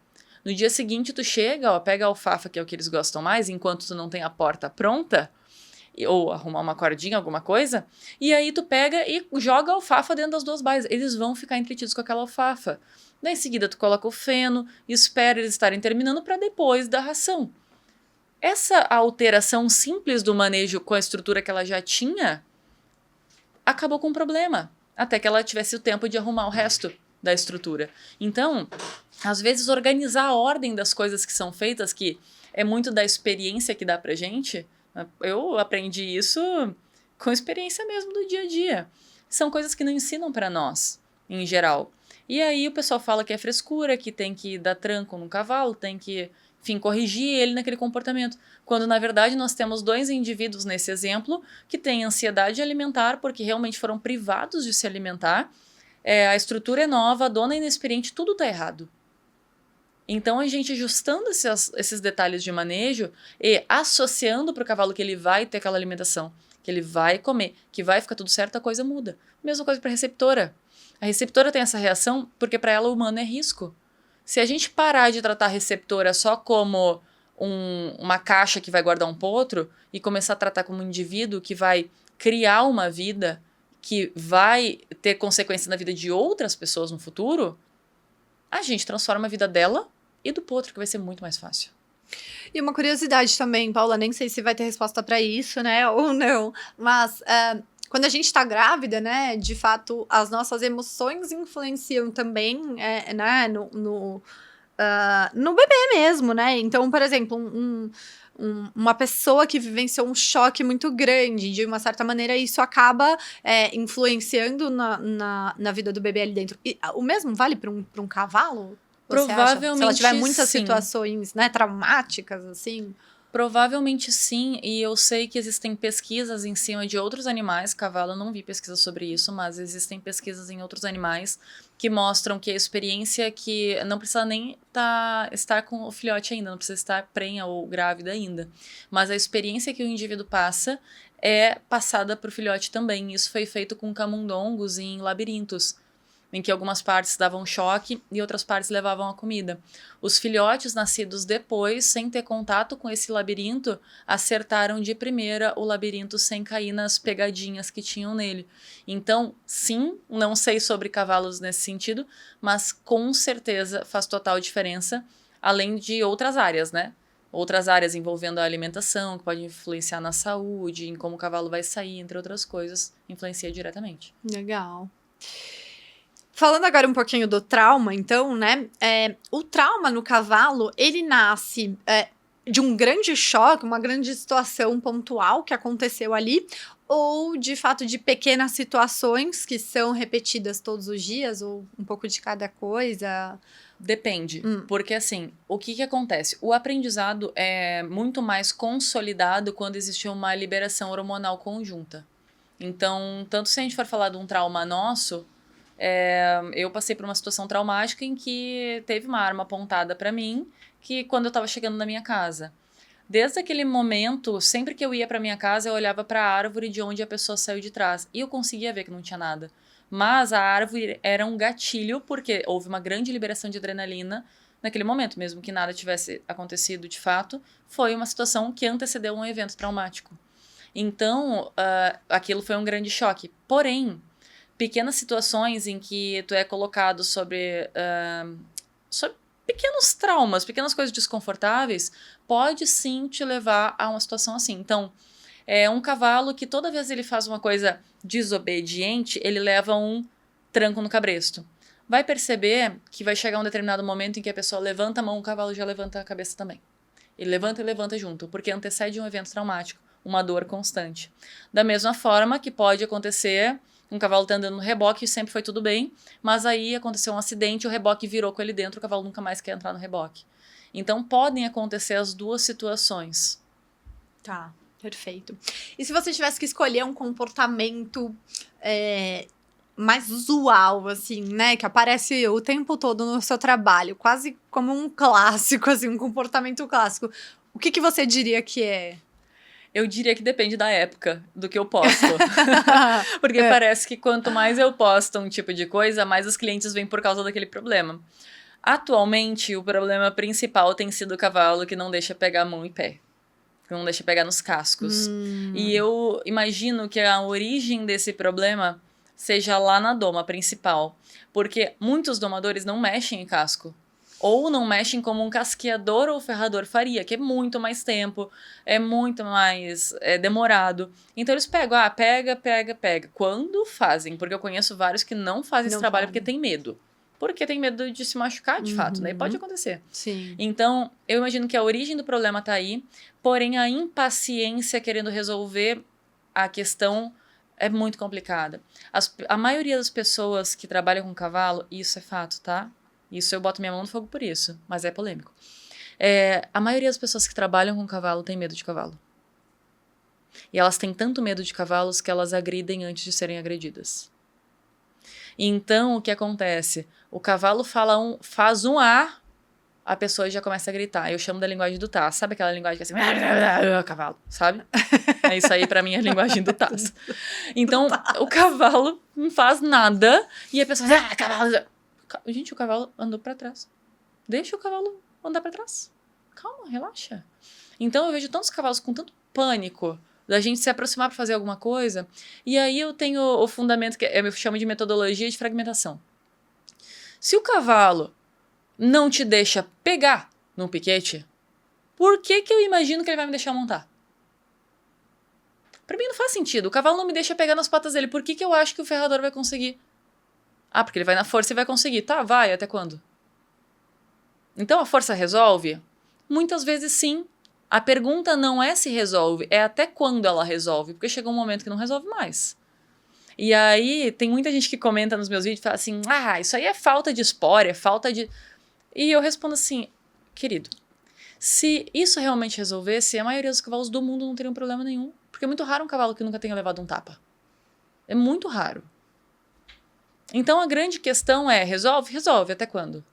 No dia seguinte tu chega, pega a alfafa, que é o que eles gostam mais, enquanto tu não tem a porta pronta, ou arrumar uma cordinha, alguma coisa, e aí tu pega e joga a alfafa dentro das 2 baias. Eles vão ficar entretidos com aquela alfafa. Daí em seguida tu coloca o feno, espera eles estarem terminando para depois da ração. Essa alteração simples do manejo com a estrutura que ela já tinha, acabou com o problema, até que ela tivesse o tempo de arrumar o resto da estrutura. Então, às vezes organizar a ordem das coisas que são feitas, que é muito da experiência que dá pra gente. Eu aprendi isso com experiência mesmo do dia a dia. São coisas que não ensinam para nós, em geral. E aí o pessoal fala que é frescura, que tem que dar tranco no cavalo, tem que, enfim, corrigir ele naquele comportamento. Quando, na verdade, nós temos 2 indivíduos nesse exemplo que têm ansiedade alimentar porque realmente foram privados de se alimentar. A estrutura é nova, a dona é inexperiente, tudo está errado. Então, a gente ajustando esses detalhes de manejo e associando para o cavalo que ele vai ter aquela alimentação, que ele vai comer, que vai ficar tudo certo, a coisa muda. Mesma coisa para a receptora. A receptora tem essa reação porque para ela o humano é risco. Se a gente parar de tratar a receptora só como uma caixa que vai guardar um potro e começar a tratar como um indivíduo que vai criar uma vida, que vai ter consequência na vida de outras pessoas no futuro, a gente transforma a vida dela e do potro, que vai ser muito mais fácil. E uma curiosidade também, Paula, nem sei se vai ter resposta para isso, né, ou não, mas quando a gente tá grávida, né, de fato, as nossas emoções influenciam também, né, no bebê mesmo, né? Então, por exemplo, uma pessoa que vivenciou um choque muito grande, de uma certa maneira, isso acaba influenciando na vida do bebê ali dentro. E o mesmo vale para um cavalo? Você acha? Se ela tiver Provavelmente muitas sim. situações, né, traumáticas, assim. Provavelmente sim, e eu sei que existem pesquisas em cima de outros animais, cavalo eu não vi pesquisa sobre isso, mas existem pesquisas em outros animais que mostram que a experiência que não precisa nem estar com o filhote ainda, não precisa estar prenha ou grávida ainda, mas a experiência que o indivíduo passa é passada para o filhote também. Isso foi feito com camundongos em labirintos, em que algumas partes davam choque e outras partes levavam a comida. Os filhotes nascidos depois, sem ter contato com esse labirinto, acertaram de primeira o labirinto sem cair nas pegadinhas que tinham nele. Então, sim, não sei sobre cavalos nesse sentido, mas com certeza faz total diferença, além de outras áreas, né? Outras áreas envolvendo a alimentação, que pode influenciar na saúde, em como o cavalo vai sair, entre outras coisas, influencia diretamente. Legal. Falando agora um pouquinho do trauma, então, né? O trauma no cavalo, ele nasce de um grande choque, uma grande situação pontual que aconteceu ali, ou de fato de pequenas situações que são repetidas todos os dias, ou um pouco de cada coisa? Depende, porque assim, o que acontece? O aprendizado é muito mais consolidado quando existe uma liberação hormonal conjunta. Então, tanto se a gente for falar de um trauma nosso, eu passei por uma situação traumática em que teve uma arma apontada para mim, que quando eu estava chegando na minha casa. Desde aquele momento, sempre que eu ia para minha casa, eu olhava para a árvore de onde a pessoa saiu de trás. E eu conseguia ver que não tinha nada. Mas a árvore era um gatilho, porque houve uma grande liberação de adrenalina naquele momento, mesmo que nada tivesse acontecido de fato. Foi uma situação que antecedeu um evento traumático. Então, aquilo foi um grande choque. Porém, pequenas situações em que tu é colocado sobre pequenos traumas, pequenas coisas desconfortáveis, pode sim te levar a uma situação assim. Então, um cavalo que toda vez ele faz uma coisa desobediente, ele leva um tranco no cabresto. Vai perceber que vai chegar um determinado momento em que a pessoa levanta a mão, o cavalo já levanta a cabeça também. Ele levanta e levanta junto, porque antecede um evento traumático, uma dor constante. Da mesma forma que pode acontecer, um cavalo tá andando no reboque e sempre foi tudo bem, mas aí aconteceu um acidente, o reboque virou com ele dentro, o cavalo nunca mais quer entrar no reboque. Então podem acontecer as duas situações. Tá, perfeito. E se você tivesse que escolher um comportamento mais usual, assim, né? Que aparece o tempo todo no seu trabalho, quase como um clássico, assim, um comportamento clássico. O que você diria que é? Eu diria que depende da época do que eu posto. Porque parece que quanto mais eu posto um tipo de coisa, mais os clientes vêm por causa daquele problema. Atualmente, o problema principal tem sido o cavalo que não deixa pegar mão e pé. Que não deixa pegar nos cascos. E eu imagino que a origem desse problema seja lá na doma principal. Porque muitos domadores não mexem em casco. Ou não mexem como um casqueador ou ferrador faria, que é muito mais tempo, é muito mais demorado. Então eles pegam, pega. Quando fazem? Porque eu conheço vários que não fazem esse trabalho porque tem medo. Porque tem medo de se machucar, de fato, né? E pode acontecer. Sim. Então, eu imagino que a origem do problema tá aí, porém a impaciência querendo resolver a questão é muito complicada. A maioria das pessoas que trabalham com cavalo, isso é fato, tá? Isso eu boto minha mão no fogo por isso, mas é polêmico. A maioria das pessoas que trabalham com cavalo tem medo de cavalo. E elas têm tanto medo de cavalos que elas agridem antes de serem agredidas. Então, o que acontece? O cavalo faz um a pessoa já começa a gritar. Eu chamo da linguagem do Taz. Sabe aquela linguagem que é assim... cavalo, sabe? É isso aí, pra mim, é a linguagem do Taz. Então, o cavalo não faz nada e a pessoa diz, cavalo... Gente, o cavalo andou pra trás. Deixa o cavalo andar pra trás. Calma, relaxa. Então, eu vejo tantos cavalos com tanto pânico da gente se aproximar pra fazer alguma coisa. E aí eu tenho o fundamento que eu chamo de metodologia de fragmentação. Se o cavalo não te deixa pegar num piquete, por que eu imagino que ele vai me deixar montar? Pra mim não faz sentido. O cavalo não me deixa pegar nas patas dele. Por que que eu acho que o ferrador vai conseguir? Ah, porque ele vai na força e vai conseguir. Tá, vai. Até quando? Então a força resolve? Muitas vezes sim. A pergunta não é se resolve, é até quando ela resolve. Porque chega um momento que não resolve mais. E aí tem muita gente que comenta nos meus vídeos e fala assim, ah, isso aí é falta de espora, é falta de... E eu respondo assim, querido, se isso realmente resolvesse, a maioria dos cavalos do mundo não teria problema nenhum. Porque é muito raro um cavalo que nunca tenha levado um tapa. É muito raro. Então a grande questão é, resolve? Resolve. Até quando?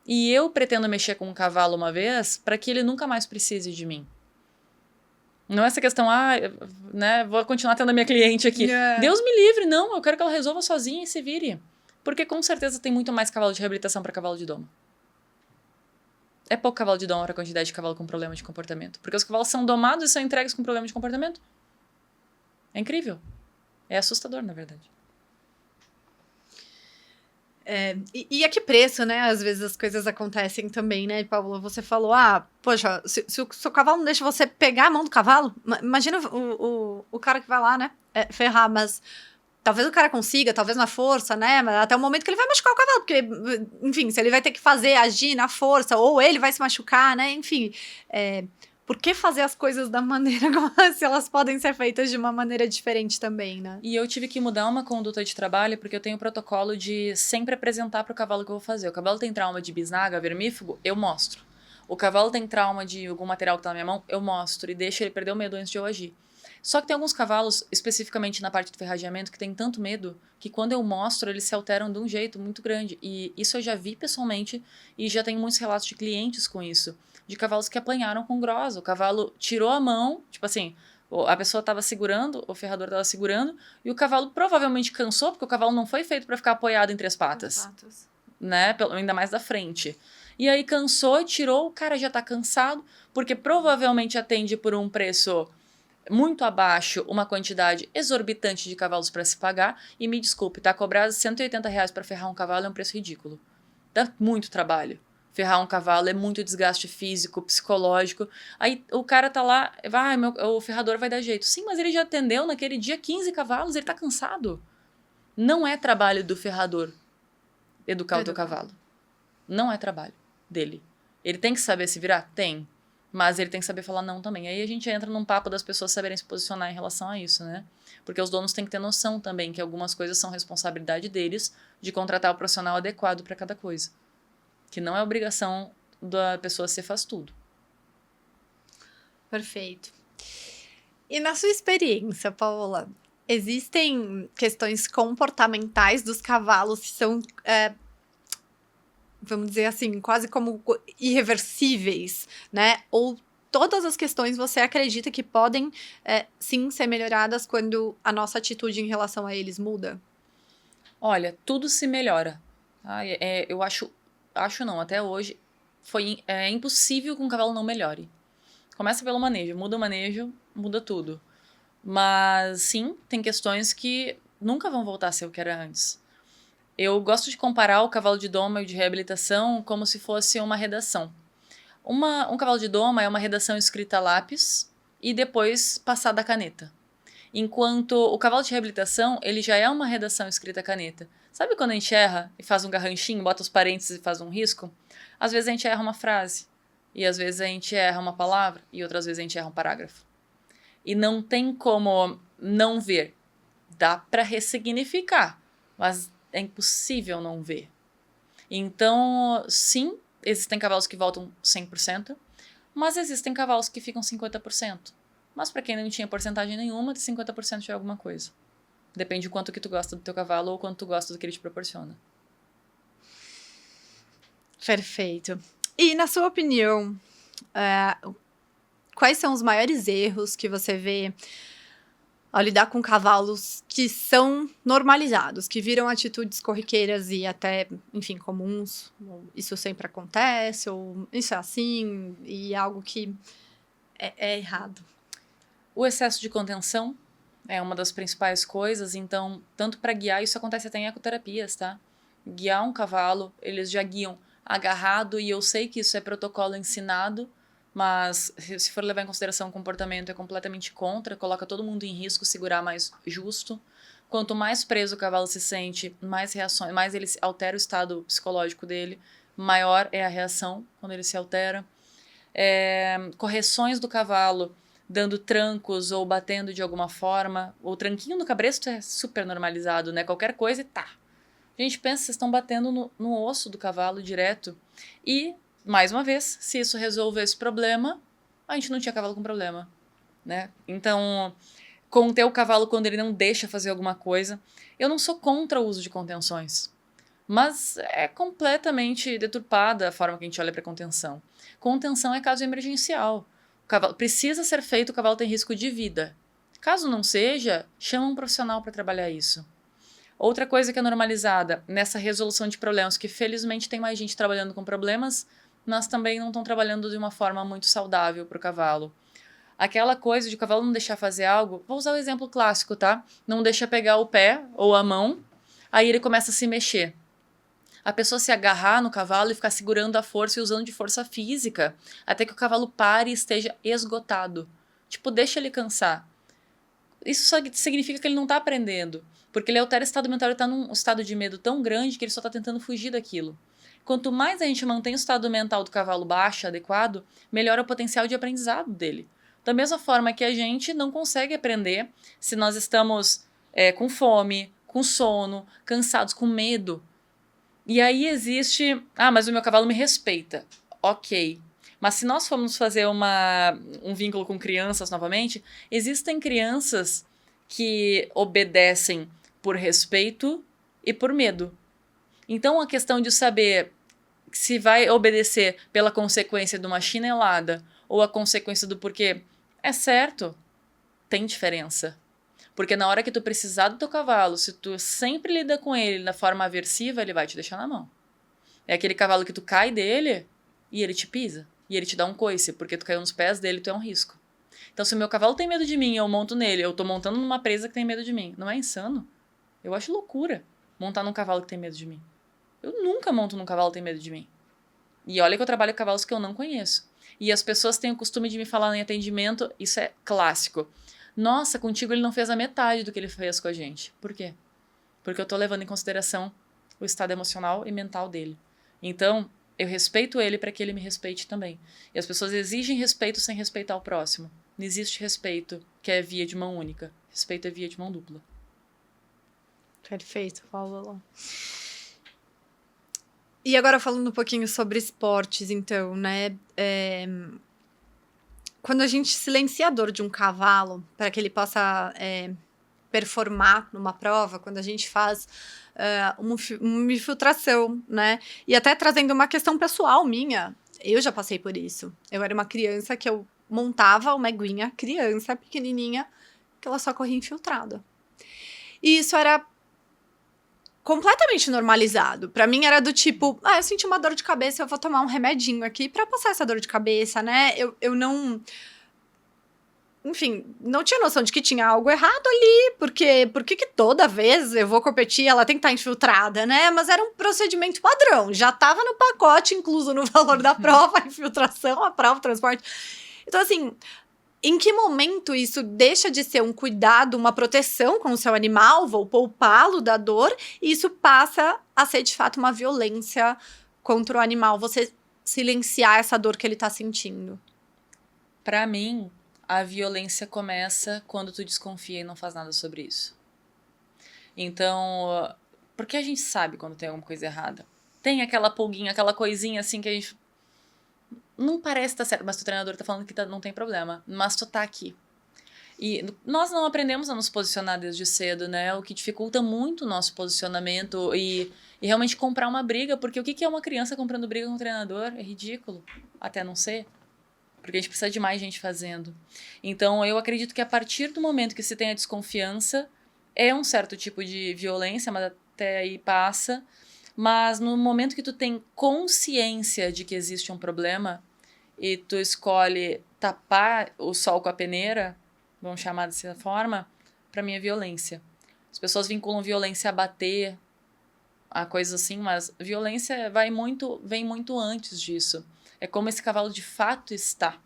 E eu pretendo mexer com um cavalo uma vez para que ele nunca mais precise de mim. Não é essa questão, né, vou continuar tendo a minha cliente aqui. Deus me livre, não, eu quero que ela resolva sozinha e se vire. Porque com certeza tem muito mais cavalo de reabilitação para cavalo de doma. É pouco cavalo de doma para a quantidade de cavalo com problema de comportamento. Porque os cavalos são domados e são entregues com problema de comportamento. É incrível. É assustador, na verdade. E a que preço, né? Às vezes as coisas acontecem também, né, Paula? Você falou, poxa, se o seu cavalo não deixa você pegar a mão do cavalo, imagina o cara que vai lá, né, ferrar, mas talvez o cara consiga, talvez na força, né, mas até o momento que ele vai machucar o cavalo, porque, enfim, se ele vai ter que agir na força, ou ele vai se machucar, né, enfim, por que fazer as coisas da maneira se elas podem ser feitas de uma maneira diferente também, né? E eu tive que mudar uma conduta de trabalho porque eu tenho o protocolo de sempre apresentar para o cavalo o que eu vou fazer. O cavalo tem trauma de bisnaga, vermífugo, eu mostro. O cavalo tem trauma de algum material que tá na minha mão, eu mostro e deixo ele perder o medo antes de eu agir. Só que tem alguns cavalos, especificamente na parte do ferrageamento, que tem tanto medo que quando eu mostro, eles se alteram de um jeito muito grande. E isso eu já vi pessoalmente e já tenho muitos relatos de clientes com isso. De cavalos que apanharam com grosa. O cavalo tirou a mão, tipo assim, a pessoa estava segurando, o ferrador estava segurando, e o cavalo provavelmente cansou, porque o cavalo não foi feito para ficar apoiado entre as patas. Né? Ainda mais da frente. E aí cansou, tirou, o cara já tá cansado, porque provavelmente atende por um preço muito abaixo uma quantidade exorbitante de cavalos para se pagar, e me desculpe, tá cobrado R$180 para ferrar um cavalo é um preço ridículo. Dá muito trabalho. Ferrar um cavalo é muito desgaste físico, psicológico. Aí o cara tá lá, o ferrador vai dar jeito. Sim, mas ele já atendeu naquele dia 15 cavalos, ele tá cansado. Não é trabalho do ferrador educar o teu cavalo. Não é trabalho dele. Ele tem que saber se virar? Tem. Mas ele tem que saber falar não também. Aí a gente entra num papo das pessoas saberem se posicionar em relação a isso, né? Porque os donos têm que ter noção também que algumas coisas são responsabilidade deles de contratar o profissional adequado para cada coisa. Que não é obrigação da pessoa ser faz tudo. Perfeito. E na sua experiência, Paola, existem questões comportamentais dos cavalos que são, vamos dizer assim, quase como irreversíveis, né? Ou todas as questões você acredita que podem, sim, ser melhoradas quando a nossa atitude em relação a eles muda? Olha, tudo se melhora. Eu acho não, até hoje é impossível que um cavalo não melhore. Começa pelo manejo, muda o manejo, muda tudo. Mas sim, tem questões que nunca vão voltar a ser o que era antes. Eu gosto de comparar o cavalo de doma e de reabilitação como se fosse uma redação. Um cavalo de doma é uma redação escrita a lápis e depois passada a caneta. Enquanto o cavalo de reabilitação, ele já é uma redação escrita a caneta. Sabe quando a gente erra e faz um garranchinho, bota os parênteses e faz um risco? Às vezes a gente erra uma frase, e às vezes a gente erra uma palavra, e outras vezes a gente erra um parágrafo. E não tem como não ver. Dá para ressignificar, mas é impossível não ver. Então, sim, existem cavalos que voltam 100%, mas existem cavalos que ficam 50%. Mas para quem não tinha porcentagem nenhuma, de 50% já é alguma coisa. Depende do quanto que tu gosta do teu cavalo ou quanto tu gosta do que ele te proporciona. Perfeito. E na sua opinião, quais são os maiores erros que você vê ao lidar com cavalos que são normalizados, que viram atitudes corriqueiras e até, enfim, comuns? Isso sempre acontece, ou isso é assim, e é algo que é errado? O excesso de contenção é uma das principais coisas, então, tanto para guiar, isso acontece até em ecoterapias, tá? Guiar um cavalo, eles já guiam agarrado, e eu sei que isso é protocolo ensinado, mas se for levar em consideração o comportamento, é completamente contra, coloca todo mundo em risco, segurar mais justo. Quanto mais preso o cavalo se sente, mais reações, mais ele altera o estado psicológico dele, maior é a reação quando ele se altera. Correções do cavalo, dando trancos ou batendo de alguma forma. O tranquinho no cabresto é super normalizado, né? Qualquer coisa e tá. A gente pensa, vocês estão batendo no osso do cavalo direto. E, mais uma vez, se isso resolver esse problema, a gente não tinha cavalo com problema, né? Então, conter o cavalo quando ele não deixa fazer alguma coisa. Eu não sou contra o uso de contenções, mas é completamente deturpada a forma que a gente olha para contenção. Contenção é caso emergencial. O cavalo precisa ser feito, o cavalo tem risco de vida. Caso não seja, chama um profissional para trabalhar isso. Outra coisa que é normalizada nessa resolução de problemas, que felizmente tem mais gente trabalhando com problemas, mas também não estão trabalhando de uma forma muito saudável para o cavalo. Aquela coisa de o cavalo não deixar fazer algo, vou usar o exemplo clássico, tá? Não deixa pegar o pé ou a mão, aí ele começa a se mexer. A pessoa se agarrar no cavalo e ficar segurando a força e usando de força física, até que o cavalo pare e esteja esgotado. Tipo, deixa ele cansar. Isso só significa que ele não está aprendendo, porque ele altera o estado mental, ele está num estado de medo tão grande que ele só está tentando fugir daquilo. Quanto mais a gente mantém o estado mental do cavalo baixo, adequado, melhora o potencial de aprendizado dele. Da mesma forma que a gente não consegue aprender se nós estamos com fome, com sono, cansados, com medo. E aí existe... mas o meu cavalo me respeita. Ok. Mas se nós formos fazer um vínculo com crianças novamente, existem crianças que obedecem por respeito e por medo. Então a questão de saber se vai obedecer pela consequência de uma chinelada ou a consequência do porquê é certo, tem diferença. Porque na hora que tu precisar do teu cavalo, se tu sempre lida com ele da forma aversiva, ele vai te deixar na mão. É aquele cavalo que tu cai dele e ele te pisa. E ele te dá um coice, porque tu caiu nos pés dele, tu é um risco. Então se o meu cavalo tem medo de mim, eu monto nele, eu tô montando numa presa que tem medo de mim. Não é insano? Eu acho loucura montar num cavalo que tem medo de mim. Eu nunca monto num cavalo que tem medo de mim. E olha que eu trabalho com cavalos que eu não conheço. E as pessoas têm o costume de me falar em atendimento, isso é clássico. Nossa, contigo ele não fez a metade do que ele fez com a gente. Por quê? Porque eu tô levando em consideração o estado emocional e mental dele. Então, eu respeito ele para que ele me respeite também. E as pessoas exigem respeito sem respeitar o próximo. Não existe respeito que é via de mão única. Respeito é via de mão dupla. Perfeito, Paula. E agora falando um pouquinho sobre esportes, então, né? Quando a gente silencia a dor de um cavalo para que ele possa performar numa prova, quando a gente faz uma infiltração, né? E até trazendo uma questão pessoal minha, eu já passei por isso. Eu era uma criança que eu montava uma eguinha, criança pequenininha, que ela só corria infiltrada. E isso era completamente normalizado. Pra mim era do tipo, eu senti uma dor de cabeça, eu vou tomar um remedinho aqui pra passar essa dor de cabeça, né? Eu não... Enfim, não tinha noção de que tinha algo errado ali, porque por que toda vez eu vou competir, ela tem que estar infiltrada, né? Mas era um procedimento padrão, já tava no pacote, incluso no valor da prova, a infiltração, a prova, o transporte. Então, assim... Em que momento isso deixa de ser um cuidado, uma proteção com o seu animal, vou poupá-lo da dor, e isso passa a ser, de fato, uma violência contra o animal, você silenciar essa dor que ele está sentindo? Para mim, a violência começa quando tu desconfia e não faz nada sobre isso. Então, porque a gente sabe quando tem alguma coisa errada. Tem aquela pulguinha, aquela coisinha assim que a gente... Não parece estar certo, mas o treinador tá falando que não tem problema. Mas tu tá aqui. E nós não aprendemos a nos posicionar desde cedo, né? O que dificulta muito o nosso posicionamento e realmente comprar uma briga. Porque o que é uma criança comprando briga com um treinador? É ridículo. Até não ser. Porque a gente precisa de mais gente fazendo. Então, eu acredito que a partir do momento que se tem a desconfiança, é um certo tipo de violência, mas até aí passa... Mas no momento que tu tem consciência de que existe um problema e tu escolhe tapar o sol com a peneira, vamos chamar dessa forma, pra mim é violência. As pessoas vinculam violência a bater, a coisas assim, mas violência vem muito antes disso. é como esse cavalo de fato está.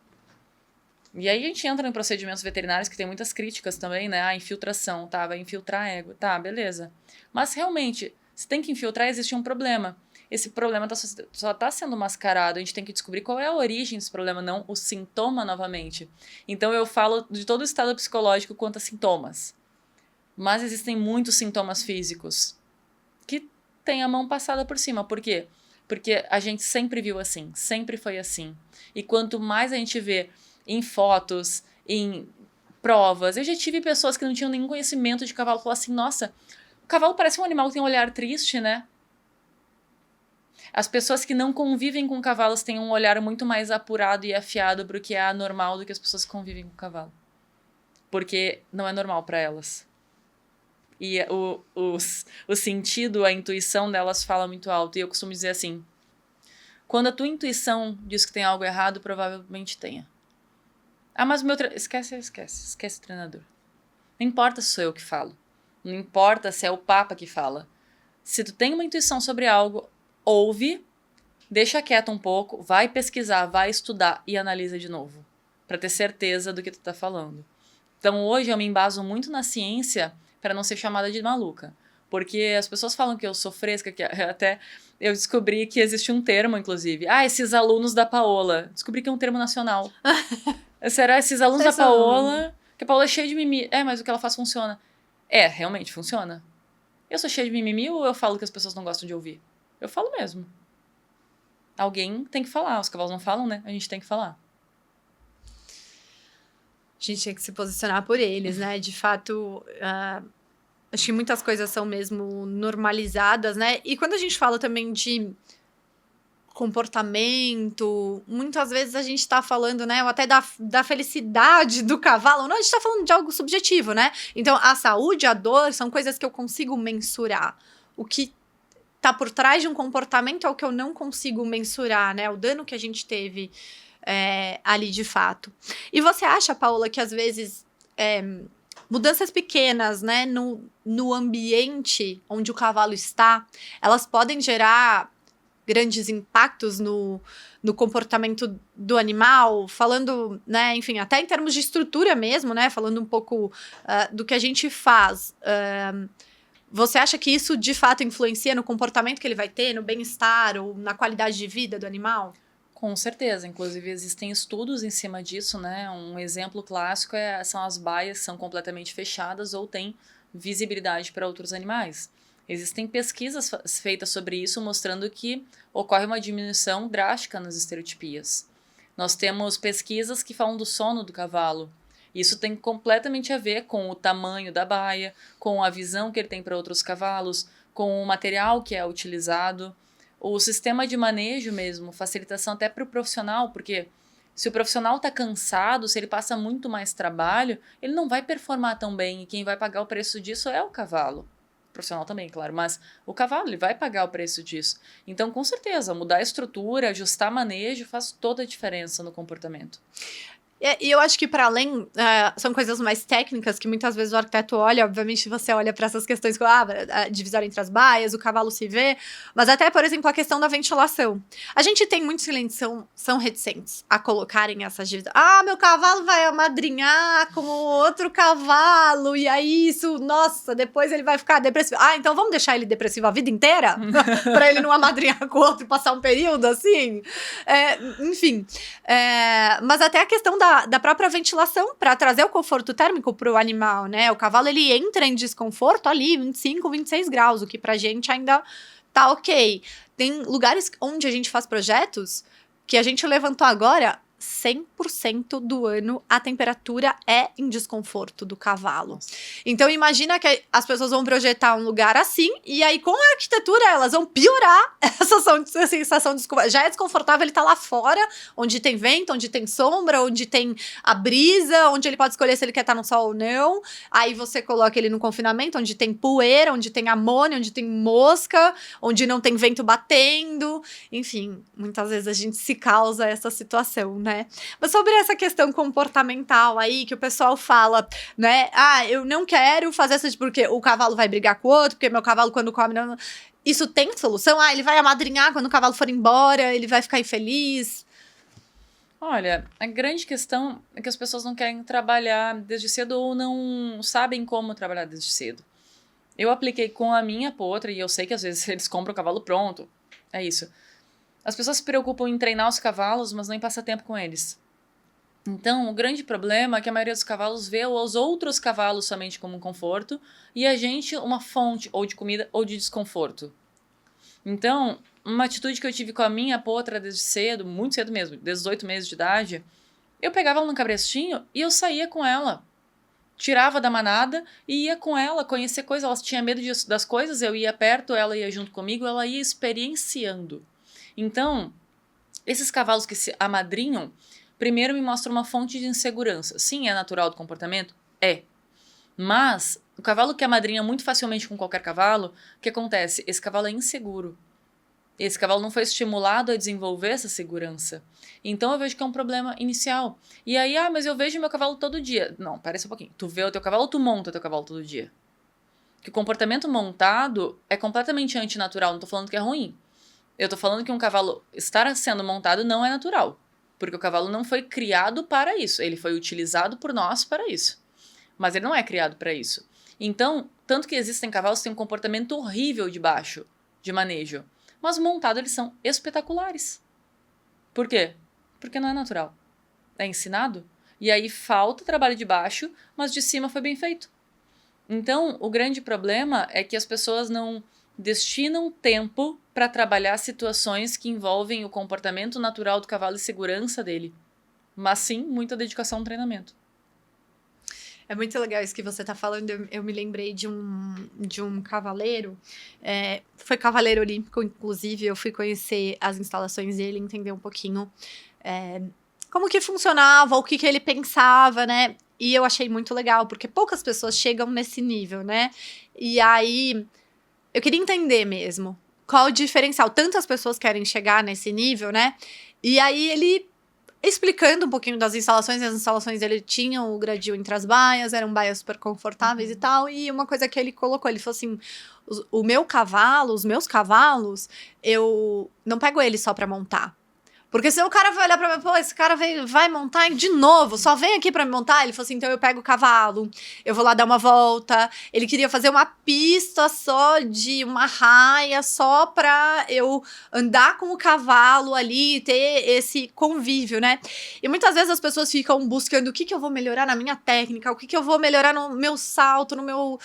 E aí a gente entra em procedimentos veterinários que tem muitas críticas também, né? Infiltração, tá? Vai infiltrar a égua. Tá, beleza. Mas realmente, se tem que infiltrar, existe um problema. Esse problema só está sendo mascarado. A gente tem que descobrir qual é a origem desse problema, não o sintoma novamente. Então eu falo de todo o estado psicológico quanto a sintomas. Mas existem muitos sintomas físicos que têm a mão passada por cima. Por quê? Porque a gente sempre viu assim, sempre foi assim. E quanto mais a gente vê em fotos, em provas... Eu já tive pessoas que não tinham nenhum conhecimento de cavalo, falaram assim, nossa, o cavalo parece um animal que tem um olhar triste, né? As pessoas que não convivem com cavalos têm um olhar muito mais apurado e afiado para o que é anormal do que as pessoas que convivem com cavalo. Porque não é normal para elas. E o sentido, a intuição delas fala muito alto. E eu costumo dizer assim, quando a tua intuição diz que tem algo errado, provavelmente tenha. Ah, mas o meu esquece o treinador. Não importa se sou eu que falo. Não importa se é o Papa que fala. Se tu tem uma intuição sobre algo, ouve, deixa quieto um pouco, vai pesquisar, vai estudar e analisa de novo. Para ter certeza do que tu tá falando. Então hoje eu me embaso muito na ciência para não ser chamada de maluca. Porque as pessoas falam que eu sou fresca, que até eu descobri que existe um termo, inclusive. Ah, esses alunos da Paola. Descobri que é um termo nacional. Será esses alunos da Paola? Que a Paola é cheia de mimimi. É, mas o que ela faz funciona. É, realmente funciona. Eu sou cheia de mimimi ou eu falo que as pessoas não gostam de ouvir? Eu falo mesmo. Alguém tem que falar. Os cavalos não falam, né? A gente tem que falar. A gente tem que se posicionar por eles, né? De fato, acho que muitas coisas são mesmo normalizadas, né? E quando a gente fala também de comportamento, muitas vezes a gente tá falando, né, ou até da felicidade do cavalo, não, a gente tá falando de algo subjetivo, né? Então, a saúde, a dor, são coisas que eu consigo mensurar. O que tá por trás de um comportamento é o que eu não consigo mensurar, né? O dano que a gente teve ali de fato. E você acha, Paola, que às vezes mudanças pequenas, né, no ambiente onde o cavalo está, elas podem gerar grandes impactos no comportamento do animal, falando, né, enfim, até em termos de estrutura mesmo, né, falando um pouco do que a gente faz. Você acha que isso, de fato, influencia no comportamento que ele vai ter, no bem-estar ou na qualidade de vida do animal? Com certeza. Inclusive, existem estudos em cima disso, né? Um exemplo clássico são as baias que são completamente fechadas ou têm visibilidade para outros animais. Existem pesquisas feitas sobre isso mostrando que ocorre uma diminuição drástica nas estereotipias. Nós temos pesquisas que falam do sono do cavalo. Isso tem completamente a ver com o tamanho da baia, com a visão que ele tem para outros cavalos, com o material que é utilizado, o sistema de manejo mesmo, facilitação até para o profissional, porque se o profissional está cansado, se ele passa muito mais trabalho, ele não vai performar tão bem e quem vai pagar o preço disso é o cavalo. Profissional também, claro, mas o cavalo ele vai pagar o preço disso. Então, com certeza, mudar a estrutura, ajustar manejo faz toda a diferença no comportamento. E eu acho que, para além, são coisas mais técnicas que muitas vezes o arquiteto olha, obviamente você olha para essas questões como a divisória entre as baias, o cavalo se vê, mas até, por exemplo, a questão da ventilação. A gente tem muitos clientes que são reticentes a colocarem essas divisórias. Ah, meu cavalo vai amadrinhar com outro cavalo, e aí isso, nossa, depois ele vai ficar depressivo. Ah, então vamos deixar ele depressivo a vida inteira? Para ele não amadrinhar com o outro e passar um período assim? Enfim, mas até a questão da própria ventilação para trazer o conforto térmico para o animal, né? O cavalo, ele entra em desconforto ali, 25, 26 graus, o que pra gente ainda tá ok. Tem lugares onde a gente faz projetos que a gente levantou agora, 100% do ano a temperatura é em desconforto do cavalo. Nossa. Então imagina que as pessoas vão projetar um lugar assim e aí com a arquitetura elas vão piorar essa sensação de desconforto. Já é desconfortável ele tá lá fora, onde tem vento, onde tem sombra, onde tem a brisa, onde ele pode escolher se ele quer estar no sol ou não. Aí você coloca ele no confinamento, onde tem poeira, onde tem amônia, onde tem mosca, onde não tem vento batendo. Enfim, muitas vezes a gente se causa essa situação, né? Mas sobre essa questão comportamental aí, que o pessoal fala, né? Ah, eu não quero fazer isso porque o cavalo vai brigar com o outro, porque meu cavalo quando come... Não... Isso tem solução? Ah, ele vai amadrinhar quando o cavalo for embora, ele vai ficar infeliz? Olha, a grande questão é que as pessoas não querem trabalhar desde cedo ou não sabem como trabalhar desde cedo. Eu apliquei com a minha potra e eu sei que às vezes eles compram o cavalo pronto. É isso. As pessoas se preocupam em treinar os cavalos, mas não em passar tempo com eles. Então, o grande problema é que a maioria dos cavalos vê os outros cavalos somente como um conforto e a gente uma fonte ou de comida ou de desconforto. Então, uma atitude que eu tive com a minha potra desde cedo, muito cedo mesmo, 18 meses de idade, eu pegava ela no cabrestinho e eu saía com ela. Tirava da manada e ia com ela conhecer coisas. Ela tinha medo das coisas, eu ia perto, ela ia junto comigo, ela ia experienciando. Então, esses cavalos que se amadrinham, primeiro me mostram uma fonte de insegurança. Sim, é natural do comportamento? É. Mas o cavalo que amadrinha muito facilmente com qualquer cavalo, o que acontece? Esse cavalo é inseguro. Esse cavalo não foi estimulado a desenvolver essa segurança. Então eu vejo que é um problema inicial. E aí, mas eu vejo meu cavalo todo dia. Não, parece um pouquinho. Tu vê o teu cavalo ou tu monta o teu cavalo todo dia? Que o comportamento montado é completamente antinatural. Não tô falando que é ruim. Eu tô falando que um cavalo estar sendo montado não é natural. Porque o cavalo não foi criado para isso. Ele foi utilizado por nós para isso. Mas ele não é criado para isso. Então, tanto que existem cavalos que têm um comportamento horrível de baixo, de manejo. Mas montado eles são espetaculares. Por quê? Porque não é natural. É ensinado. E aí falta trabalho de baixo, mas de cima foi bem feito. Então, o grande problema é que as pessoas não destinam tempo para trabalhar situações que envolvem o comportamento natural do cavalo e segurança dele. Mas sim, muita dedicação ao treinamento. É muito legal isso que você tá falando. Eu me lembrei de um cavaleiro. Foi cavaleiro olímpico, inclusive. Eu fui conhecer as instalações dele, entender um pouquinho como que funcionava, o que ele pensava, né? E eu achei muito legal, porque poucas pessoas chegam nesse nível, né? E aí, eu queria entender mesmo qual o diferencial. Tantas pessoas querem chegar nesse nível, né? E aí, ele explicando um pouquinho das instalações, as instalações dele tinham o gradil entre as baias, eram baias super confortáveis e tal, e uma coisa que ele colocou, ele falou assim, os meus cavalos, eu não pego eles só pra montar. Porque senão o cara vai olhar pra mim, pô, esse cara vai montar de novo, só vem aqui pra me montar. Ele falou assim, então eu pego o cavalo, eu vou lá dar uma volta. Ele queria fazer uma pista só de uma raia, só pra eu andar com o cavalo ali, ter esse convívio, né? E muitas vezes as pessoas ficam buscando o que eu vou melhorar na minha técnica, o que eu vou melhorar no meu salto, no meu,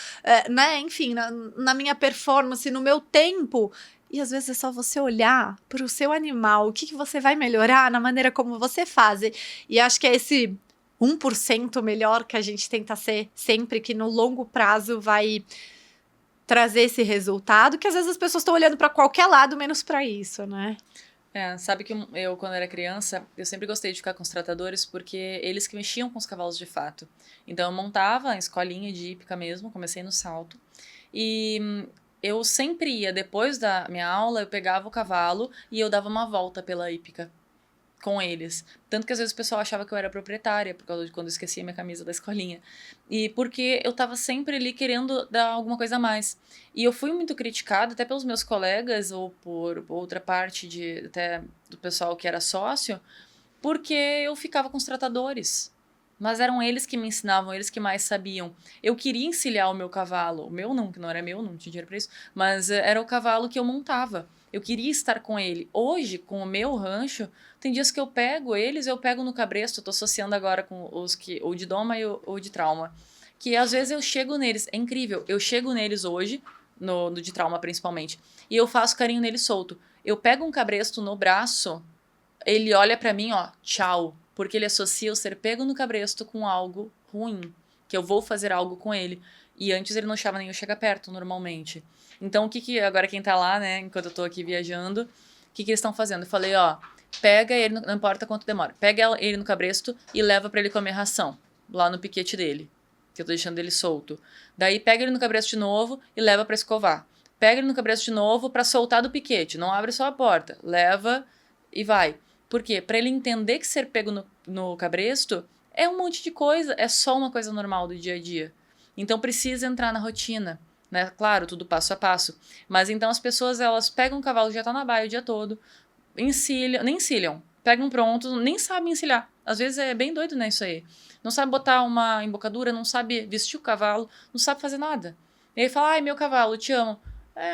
né, enfim, na minha performance, no meu tempo. E às vezes é só você olhar para o seu animal, o que você vai melhorar na maneira como você faz. E acho que é esse 1% melhor que a gente tenta ser sempre, que no longo prazo vai trazer esse resultado, que às vezes as pessoas estão olhando para qualquer lado, menos para isso, né? Sabe que eu, quando era criança, eu sempre gostei de ficar com os tratadores porque eles que mexiam com os cavalos de fato. Então eu montava a escolinha de hípica mesmo, comecei no salto. E eu sempre ia, depois da minha aula, eu pegava o cavalo e eu dava uma volta pela hípica com eles. Tanto que às vezes o pessoal achava que eu era proprietária, por causa de quando eu esquecia minha camisa da escolinha. E porque eu tava sempre ali querendo dar alguma coisa a mais. E eu fui muito criticada, até pelos meus colegas, ou por outra parte até do pessoal que era sócio, porque eu ficava com os tratadores. Mas eram eles que me ensinavam, eles que mais sabiam. Eu queria encilhar o meu cavalo. O meu não, que não era meu, não tinha dinheiro pra isso. Mas era o cavalo que eu montava. Eu queria estar com ele. Hoje, com o meu rancho, tem dias que eu pego eles, eu pego no cabresto. Eu tô associando agora com os que, ou de doma ou de trauma. Que às vezes eu chego neles. É incrível. Eu chego neles hoje, no de trauma principalmente, e eu faço carinho nele solto. Eu pego um cabresto no braço, ele olha pra mim, ó, tchau. Porque ele associa o ser pego no cabresto com algo ruim. Que eu vou fazer algo com ele. E antes ele não achava nem eu chegar perto, normalmente. Então, agora quem tá lá, né, enquanto eu tô aqui viajando, o que eles estão fazendo? Eu falei, ó, pega ele, não importa quanto demora, pega ele no cabresto e leva pra ele comer ração, lá no piquete dele, que eu tô deixando ele solto. Daí pega ele no cabresto de novo e leva pra escovar. Pega ele no cabresto de novo pra soltar do piquete, não abre só a porta, leva e vai. Por quê? Pra ele entender que ser pego no cabresto é um monte de coisa, é só uma coisa normal do dia a dia. Então precisa entrar na rotina, né? Claro, tudo passo a passo. Mas então as pessoas, elas pegam o cavalo que já tá na baia o dia todo, nem encilham, pegam pronto, nem sabem encilhar. Às vezes é bem doido, né, isso aí. Não sabe botar uma embocadura, não sabe vestir o cavalo, não sabe fazer nada. E aí fala, ai, meu cavalo, te amo.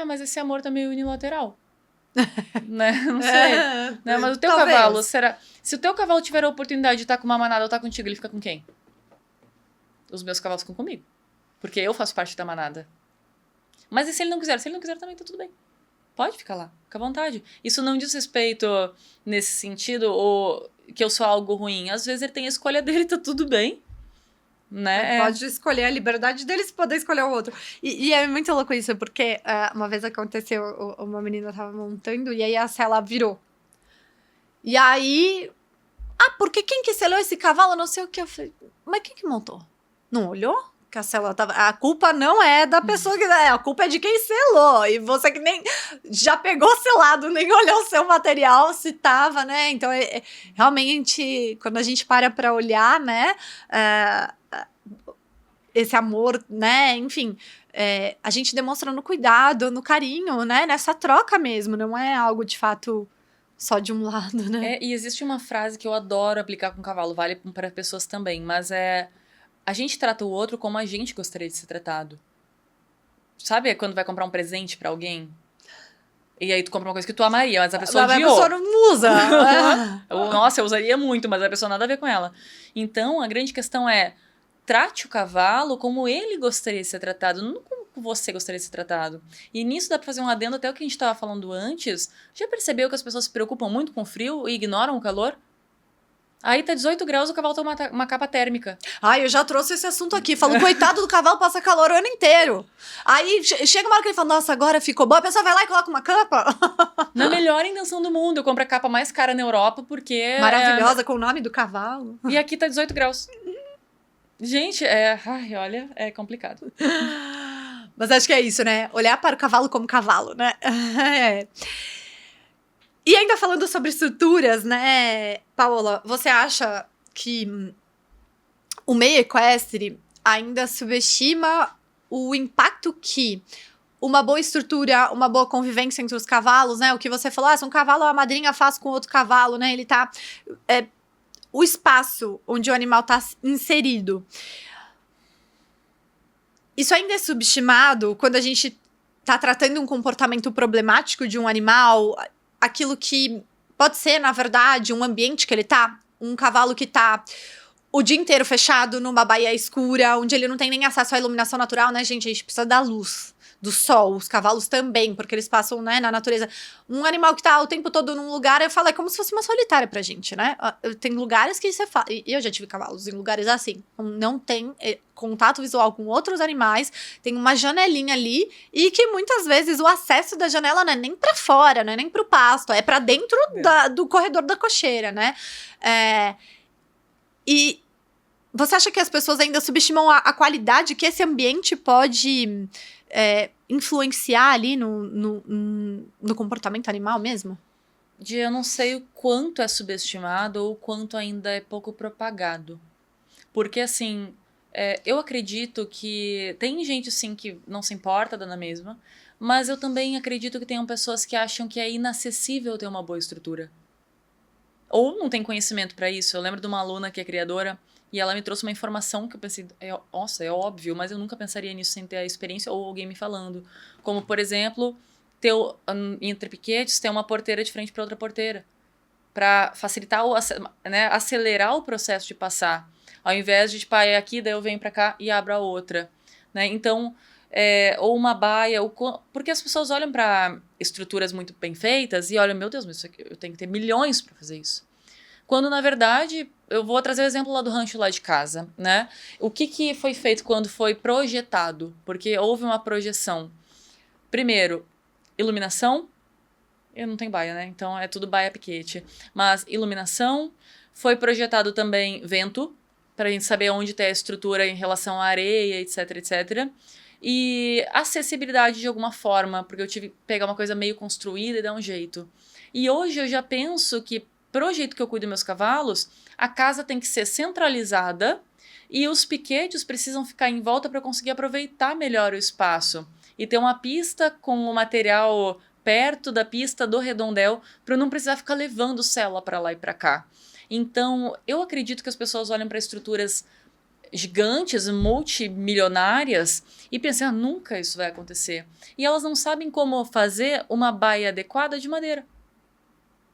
Mas esse amor tá meio unilateral. Né? Não sei. Né? Mas o teu Talvez. cavalo, será... Se o teu cavalo tiver a oportunidade de estar com uma manada ou estar contigo, ele fica com quem? Os meus cavalos ficam comigo. Porque eu faço parte da manada. Mas e se ele não quiser? Se ele não quiser, também tá tudo bem. Pode ficar lá, fica à vontade. Isso não diz respeito nesse sentido, ou que eu sou algo ruim. Às vezes ele tem a escolha dele, tá tudo bem. Né? Pode escolher a liberdade deles poder escolher o outro. E é muito louco isso, porque uma vez aconteceu, uma menina tava montando e aí a sela virou. E aí... porque quem que selou esse cavalo? Não sei o que. Eu falei, mas quem que montou? Não olhou? Que a sela tava... A culpa não é da pessoa que... A culpa é de quem selou. E você que nem... Já pegou selado, nem olhou o seu material, se tava, né? Então, realmente, quando a gente para pra olhar, né? Esse amor, né? Enfim, a gente demonstra no cuidado, no carinho, né? Nessa troca mesmo. Não é algo, de fato, só de um lado, né? E existe uma frase que eu adoro aplicar com cavalo, vale para pessoas também, mas a gente trata o outro como a gente gostaria de ser tratado. Sabe quando vai comprar um presente pra alguém? E aí tu compra uma coisa que tu amaria, mas a pessoa odiou. A pessoa não usa. Nossa, eu usaria muito, mas a pessoa nada a ver com ela. Então, a grande questão é, trate o cavalo como ele gostaria de ser tratado, não como você gostaria de ser tratado. E nisso dá pra fazer um adendo até o que a gente tava falando antes. Já percebeu que as pessoas se preocupam muito com o frio e ignoram o calor? Aí tá 18 graus, o cavalo toma uma capa térmica. Eu já trouxe esse assunto aqui. Falo, coitado do cavalo, passa calor o ano inteiro. Aí chega uma hora que ele fala, nossa, agora ficou bom. A pessoa vai lá e coloca uma capa. Na melhor intenção do mundo. Eu compro a capa mais cara na Europa porque... Maravilhosa, com o nome do cavalo. E aqui tá 18 graus. Gente, olha, é complicado. Mas acho que é isso, né? Olhar para o cavalo como cavalo, né? E ainda falando sobre estruturas, né, Paola, você acha que o meio equestre ainda subestima o impacto que uma boa estrutura, uma boa convivência entre os cavalos, né? O que você falou, se um cavalo a madrinha faz com outro cavalo, né? Ele tá... o espaço onde o animal tá inserido. Isso ainda é subestimado quando a gente tá tratando um comportamento problemático de um animal... Aquilo que pode ser, na verdade, um ambiente que ele tá, um cavalo que tá o dia inteiro fechado numa baía escura, onde ele não tem nem acesso à iluminação natural, né, gente? A gente precisa da luz, do sol, os cavalos também, porque eles passam, né, na natureza. Um animal que tá o tempo todo num lugar, eu falo, é como se fosse uma solitária pra gente, né? Tem lugares que você fala, e eu já tive cavalos em lugares assim, não tem contato visual com outros animais, tem uma janelinha ali, e que muitas vezes o acesso da janela não é nem pra fora, não é nem pro pasto, é pra dentro do corredor da cocheira, né? E você acha que as pessoas ainda subestimam a qualidade que esse ambiente pode influenciar ali no comportamento animal mesmo? Eu não sei o quanto é subestimado ou o quanto ainda é pouco propagado. Porque, assim, eu acredito que tem gente, sim, que não se importa, dá na mesma, mas eu também acredito que tenham pessoas que acham que é inacessível ter uma boa estrutura. Ou não tem conhecimento para isso. Eu lembro de uma aluna que é criadora e ela me trouxe uma informação que eu pensei, nossa, é óbvio, mas eu nunca pensaria nisso sem ter a experiência ou alguém me falando. Como, por exemplo, entre piquetes, ter uma porteira de frente para outra porteira. Para facilitar, acelerar o processo de passar. Ao invés de, é aqui, daí eu venho para cá e abro a outra. Né? Então, ou uma baia, porque as pessoas olham para estruturas muito bem feitas e olham, meu Deus, mas isso aqui, eu tenho que ter milhões para fazer isso. Quando, na verdade, eu vou trazer o exemplo lá do rancho lá de casa, né? O que foi feito quando foi projetado? Porque houve uma projeção. Primeiro, iluminação. Eu não tenho baia, né? Então é tudo baia piquete. Mas iluminação. Foi projetado também vento, para a gente saber onde tem a estrutura em relação à areia, etc, etc. E acessibilidade de alguma forma, porque eu tive que pegar uma coisa meio construída e dar um jeito. E hoje eu já penso que, pro jeito que eu cuido dos meus cavalos, a casa tem que ser centralizada e os piquetes precisam ficar em volta para conseguir aproveitar melhor o espaço. E ter uma pista com o material perto da pista do redondel, para eu não precisar ficar levando célula para lá e para cá. Então, eu acredito que as pessoas olham para estruturas gigantes, multimilionárias, e pensam, nunca isso vai acontecer. E elas não sabem como fazer uma baia adequada de madeira.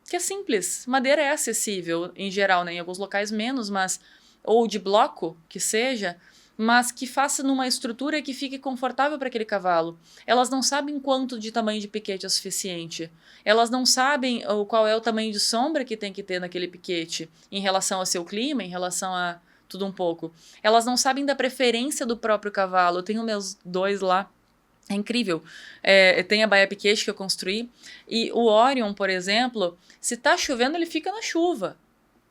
Que é simples. Madeira é acessível, em geral, né? Em alguns locais menos, mas ou de bloco, que seja, mas que faça numa estrutura que fique confortável para aquele cavalo. Elas não sabem quanto de tamanho de piquete é suficiente. Elas não sabem qual é o tamanho de sombra que tem que ter naquele piquete, em relação ao seu clima, em relação a tudo um pouco. Elas não sabem da preferência do próprio cavalo. Eu tenho meus 2 lá. É incrível. Tem a baia piquete que eu construí. E o Orion, por exemplo, se tá chovendo, ele fica na chuva.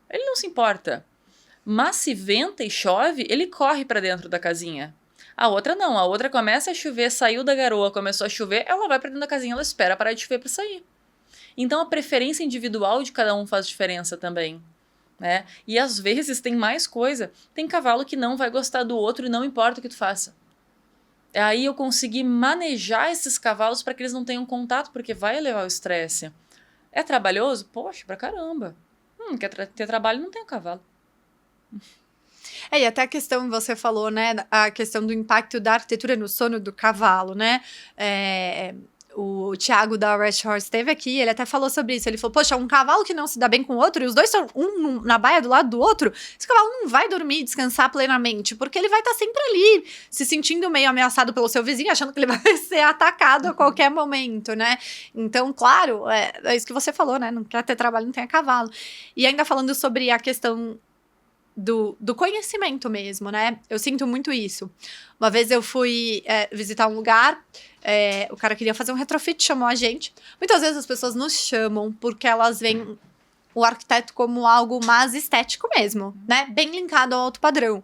Ele não se importa. Mas se venta e chove, ele corre para dentro da casinha. A outra não. A outra começa a chover, saiu da garoa, começou a chover, ela vai para dentro da casinha, ela espera parar de chover para sair. Então a preferência individual de cada um faz diferença também. Né? E às vezes tem mais coisa. Tem cavalo que não vai gostar do outro e não importa o que tu faça. Aí eu consegui manejar esses cavalos para que eles não tenham contato, porque vai elevar o estresse. É trabalhoso? Poxa, pra caramba. Quer ter trabalho, não tem cavalo. E até a questão, você falou, né, a questão do impacto da arquitetura no sono do cavalo, né, o Thiago da Rest Horse esteve aqui, ele até falou sobre isso, ele falou, poxa, um cavalo que não se dá bem com o outro, e os dois estão na baia do lado do outro, esse cavalo não vai dormir, descansar plenamente, porque ele vai estar sempre ali, se sentindo meio ameaçado pelo seu vizinho, achando que ele vai ser atacado a qualquer momento, né, então, claro, é isso que você falou, né, não quer ter trabalho, não tem cavalo, e ainda falando sobre a questão do conhecimento mesmo, né? Eu sinto muito isso. Uma vez eu fui visitar um lugar, o cara queria fazer um retrofit, chamou a gente. Muitas vezes as pessoas nos chamam porque elas veem o arquiteto como algo mais estético mesmo, né? Bem linkado ao alto padrão.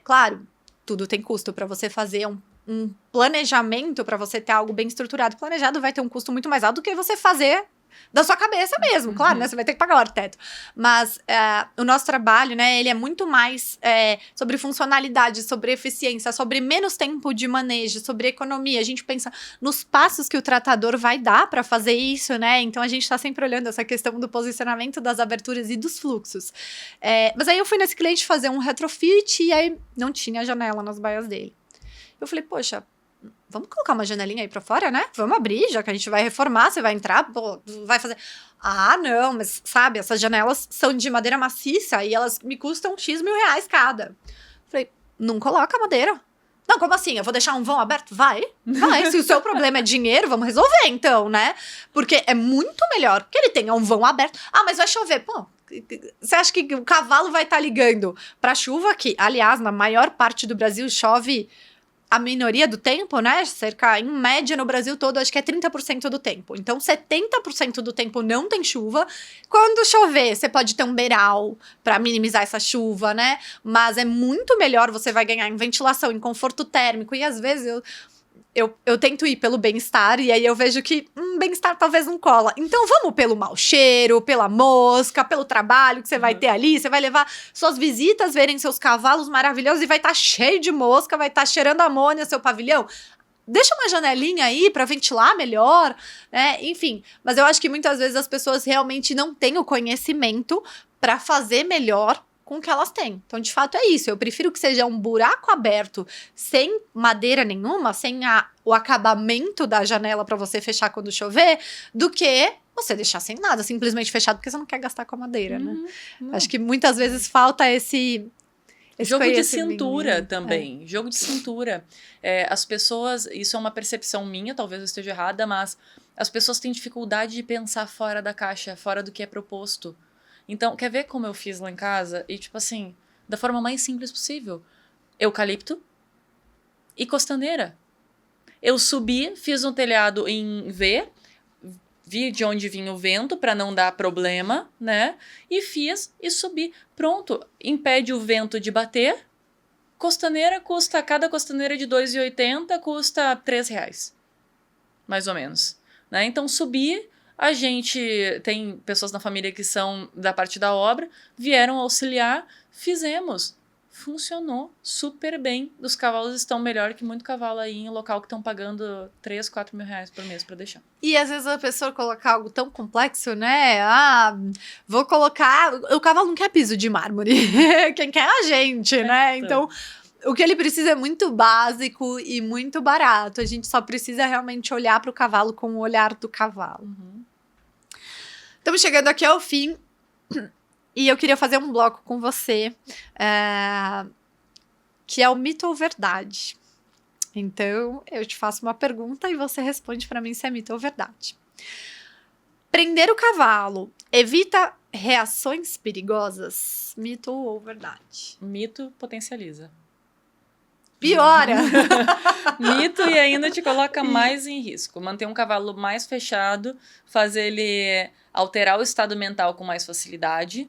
Claro, tudo tem custo para você fazer um planejamento, para você ter algo bem estruturado. Planejado vai ter um custo muito mais alto do que você fazer da sua cabeça mesmo, claro, né? Você vai ter que pagar o arquiteto. Mas o nosso trabalho, né? Ele é muito mais sobre funcionalidade, sobre eficiência, sobre menos tempo de manejo, sobre economia. A gente pensa nos passos que o tratador vai dar para fazer isso, né? Então a gente tá sempre olhando essa questão do posicionamento das aberturas e dos fluxos. Mas aí eu fui nesse cliente fazer um retrofit e aí não tinha janela nas baias dele. Eu falei, poxa, vamos colocar uma janelinha aí pra fora, né? Vamos abrir, já que a gente vai reformar, você vai entrar, pô, vai fazer... Ah, não, mas sabe, essas janelas são de madeira maciça e elas me custam X mil reais cada. Falei, não coloca madeira. Não, como assim? Eu vou deixar um vão aberto? Vai. Se o seu problema é dinheiro, vamos resolver então, né? Porque é muito melhor que ele tenha um vão aberto. Ah, mas vai chover. Pô, você acha que o cavalo vai estar ligando pra chuva que, aliás, na maior parte do Brasil chove... A minoria do tempo, né, em média no Brasil todo, acho que é 30% do tempo. Então, 70% do tempo não tem chuva. Quando chover, você pode ter um beiral para minimizar essa chuva, né? Mas é muito melhor, você vai ganhar em ventilação, em conforto térmico. E às vezes eu tento ir pelo bem-estar e aí eu vejo que bem-estar talvez não cola. Então vamos pelo mau cheiro, pela mosca, pelo trabalho que você vai ter ali. Você vai levar suas visitas, verem seus cavalos maravilhosos e vai estar cheio de mosca, vai estar cheirando amônia seu pavilhão. Deixa uma janelinha aí para ventilar melhor, né? Enfim, mas eu acho que muitas vezes as pessoas realmente não têm o conhecimento para fazer melhor com o que elas têm. Então, de fato, é isso. Eu prefiro que seja um buraco aberto, sem madeira nenhuma, sem o acabamento da janela para você fechar quando chover, do que você deixar sem nada, simplesmente fechado, porque você não quer gastar com a madeira, né? Acho que muitas vezes falta esse jogo de cintura também. Jogo de cintura. As pessoas, isso é uma percepção minha, talvez eu esteja errada, mas as pessoas têm dificuldade de pensar fora da caixa, fora do que é proposto. Então, quer ver como eu fiz lá em casa? E, tipo assim, da forma mais simples possível. Eucalipto e costaneira. Eu subi, fiz um telhado em V, vi de onde vinha o vento para não dar problema, né? E fiz e subi. Pronto, impede o vento de bater. Costaneira custa, cada costaneira de R$ 2,80 custa R$3, mais ou menos. Né? Então, subi... A gente tem pessoas na família que são da parte da obra, vieram auxiliar, fizemos. funcionou super bem. Os cavalos estão melhor que muito cavalo aí em local que estão pagando 3, 4 mil reais por mês pra deixar. E às vezes a pessoa colocar algo tão complexo, né? Ah, vou colocar... O cavalo não quer piso de mármore. Quem quer é a gente, né? Então, o que ele precisa é muito básico e muito barato. A gente só precisa realmente olhar para o cavalo com o olhar do cavalo. Uhum. Estamos chegando aqui ao fim. E eu queria fazer um bloco com você, que é o mito ou verdade. Então, eu te faço uma pergunta e você responde para mim se é mito ou verdade. Prender o cavalo evita reações perigosas? Mito ou verdade? Mito potencializa. Piora! Mito e ainda te coloca mais em risco. Manter um cavalo mais fechado, fazer ele alterar o estado mental com mais facilidade,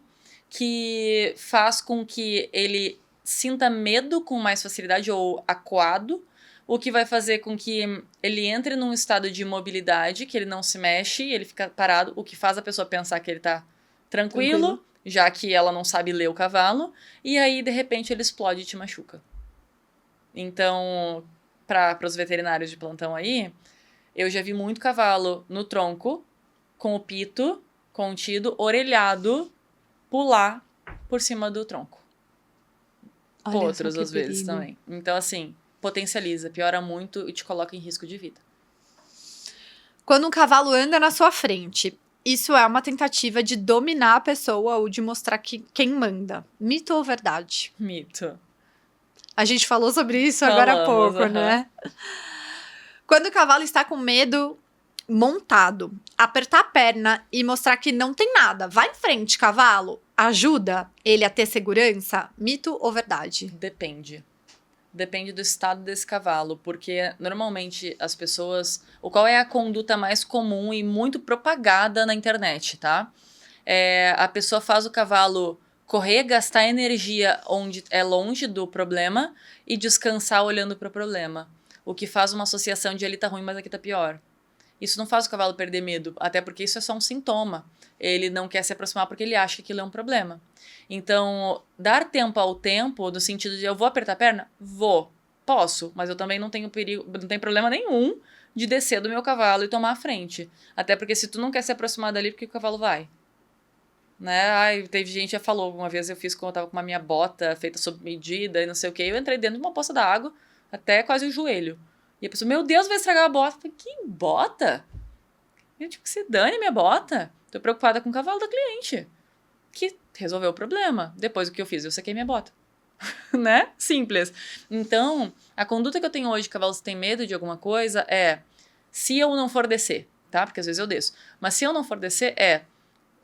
que faz com que ele sinta medo com mais facilidade ou acuado, o que vai fazer com que ele entre num estado de imobilidade, que ele não se mexe, ele fica parado, o que faz a pessoa pensar que ele tá tranquilo, já que ela não sabe ler o cavalo, e aí, de repente, ele explode e te machuca. Então, para os veterinários de plantão aí, eu já vi muito cavalo no tronco, com o pito contido, orelhado, pular por cima do tronco. Potros, às vezes, também. Então, assim, potencializa, piora muito e te coloca em risco de vida. Quando um cavalo anda na sua frente, isso é uma tentativa de dominar a pessoa ou de mostrar quem manda. Mito ou verdade? Mito. A gente falou sobre isso agora há pouco, uhum. né? Quando o cavalo está com medo montado, apertar a perna e mostrar que não tem nada. Vai em frente, cavalo. Ajuda ele a ter segurança? Mito ou verdade? Depende. Depende do estado desse cavalo, porque normalmente as pessoas... Qual é a conduta mais comum e muito propagada na internet, tá? A pessoa faz o cavalo correr, gastar energia onde é longe do problema e descansar olhando para o problema. O que faz uma associação de ali tá ruim, mas aqui tá pior. Isso não faz o cavalo perder medo, até porque isso é só um sintoma. Ele não quer se aproximar porque ele acha que aquilo é um problema. Então, dar tempo ao tempo, no sentido de eu vou apertar a perna? Vou. Posso, mas eu também não tenho perigo, não tenho problema nenhum de descer do meu cavalo e tomar a frente. Até porque se tu não quer se aproximar dali, por que o cavalo vai? Né? Ai, teve gente que já falou, uma vez eu fiz quando eu tava com uma minha bota feita sob medida e não sei o que, eu entrei dentro de uma poça d'água, até quase o joelho. E a pessoa, meu Deus, vai estragar a bota. Eu falei, que bota? Eu, tipo, que se dane minha bota. Tô preocupada com o cavalo da cliente. Que resolveu o problema. Depois o que eu fiz? Eu sequei minha bota. Né? Simples. Então, a conduta que eu tenho hoje de cavalos que têm medo de alguma coisa é, se eu não for descer, tá? Porque às vezes eu desço. Mas se eu não for descer,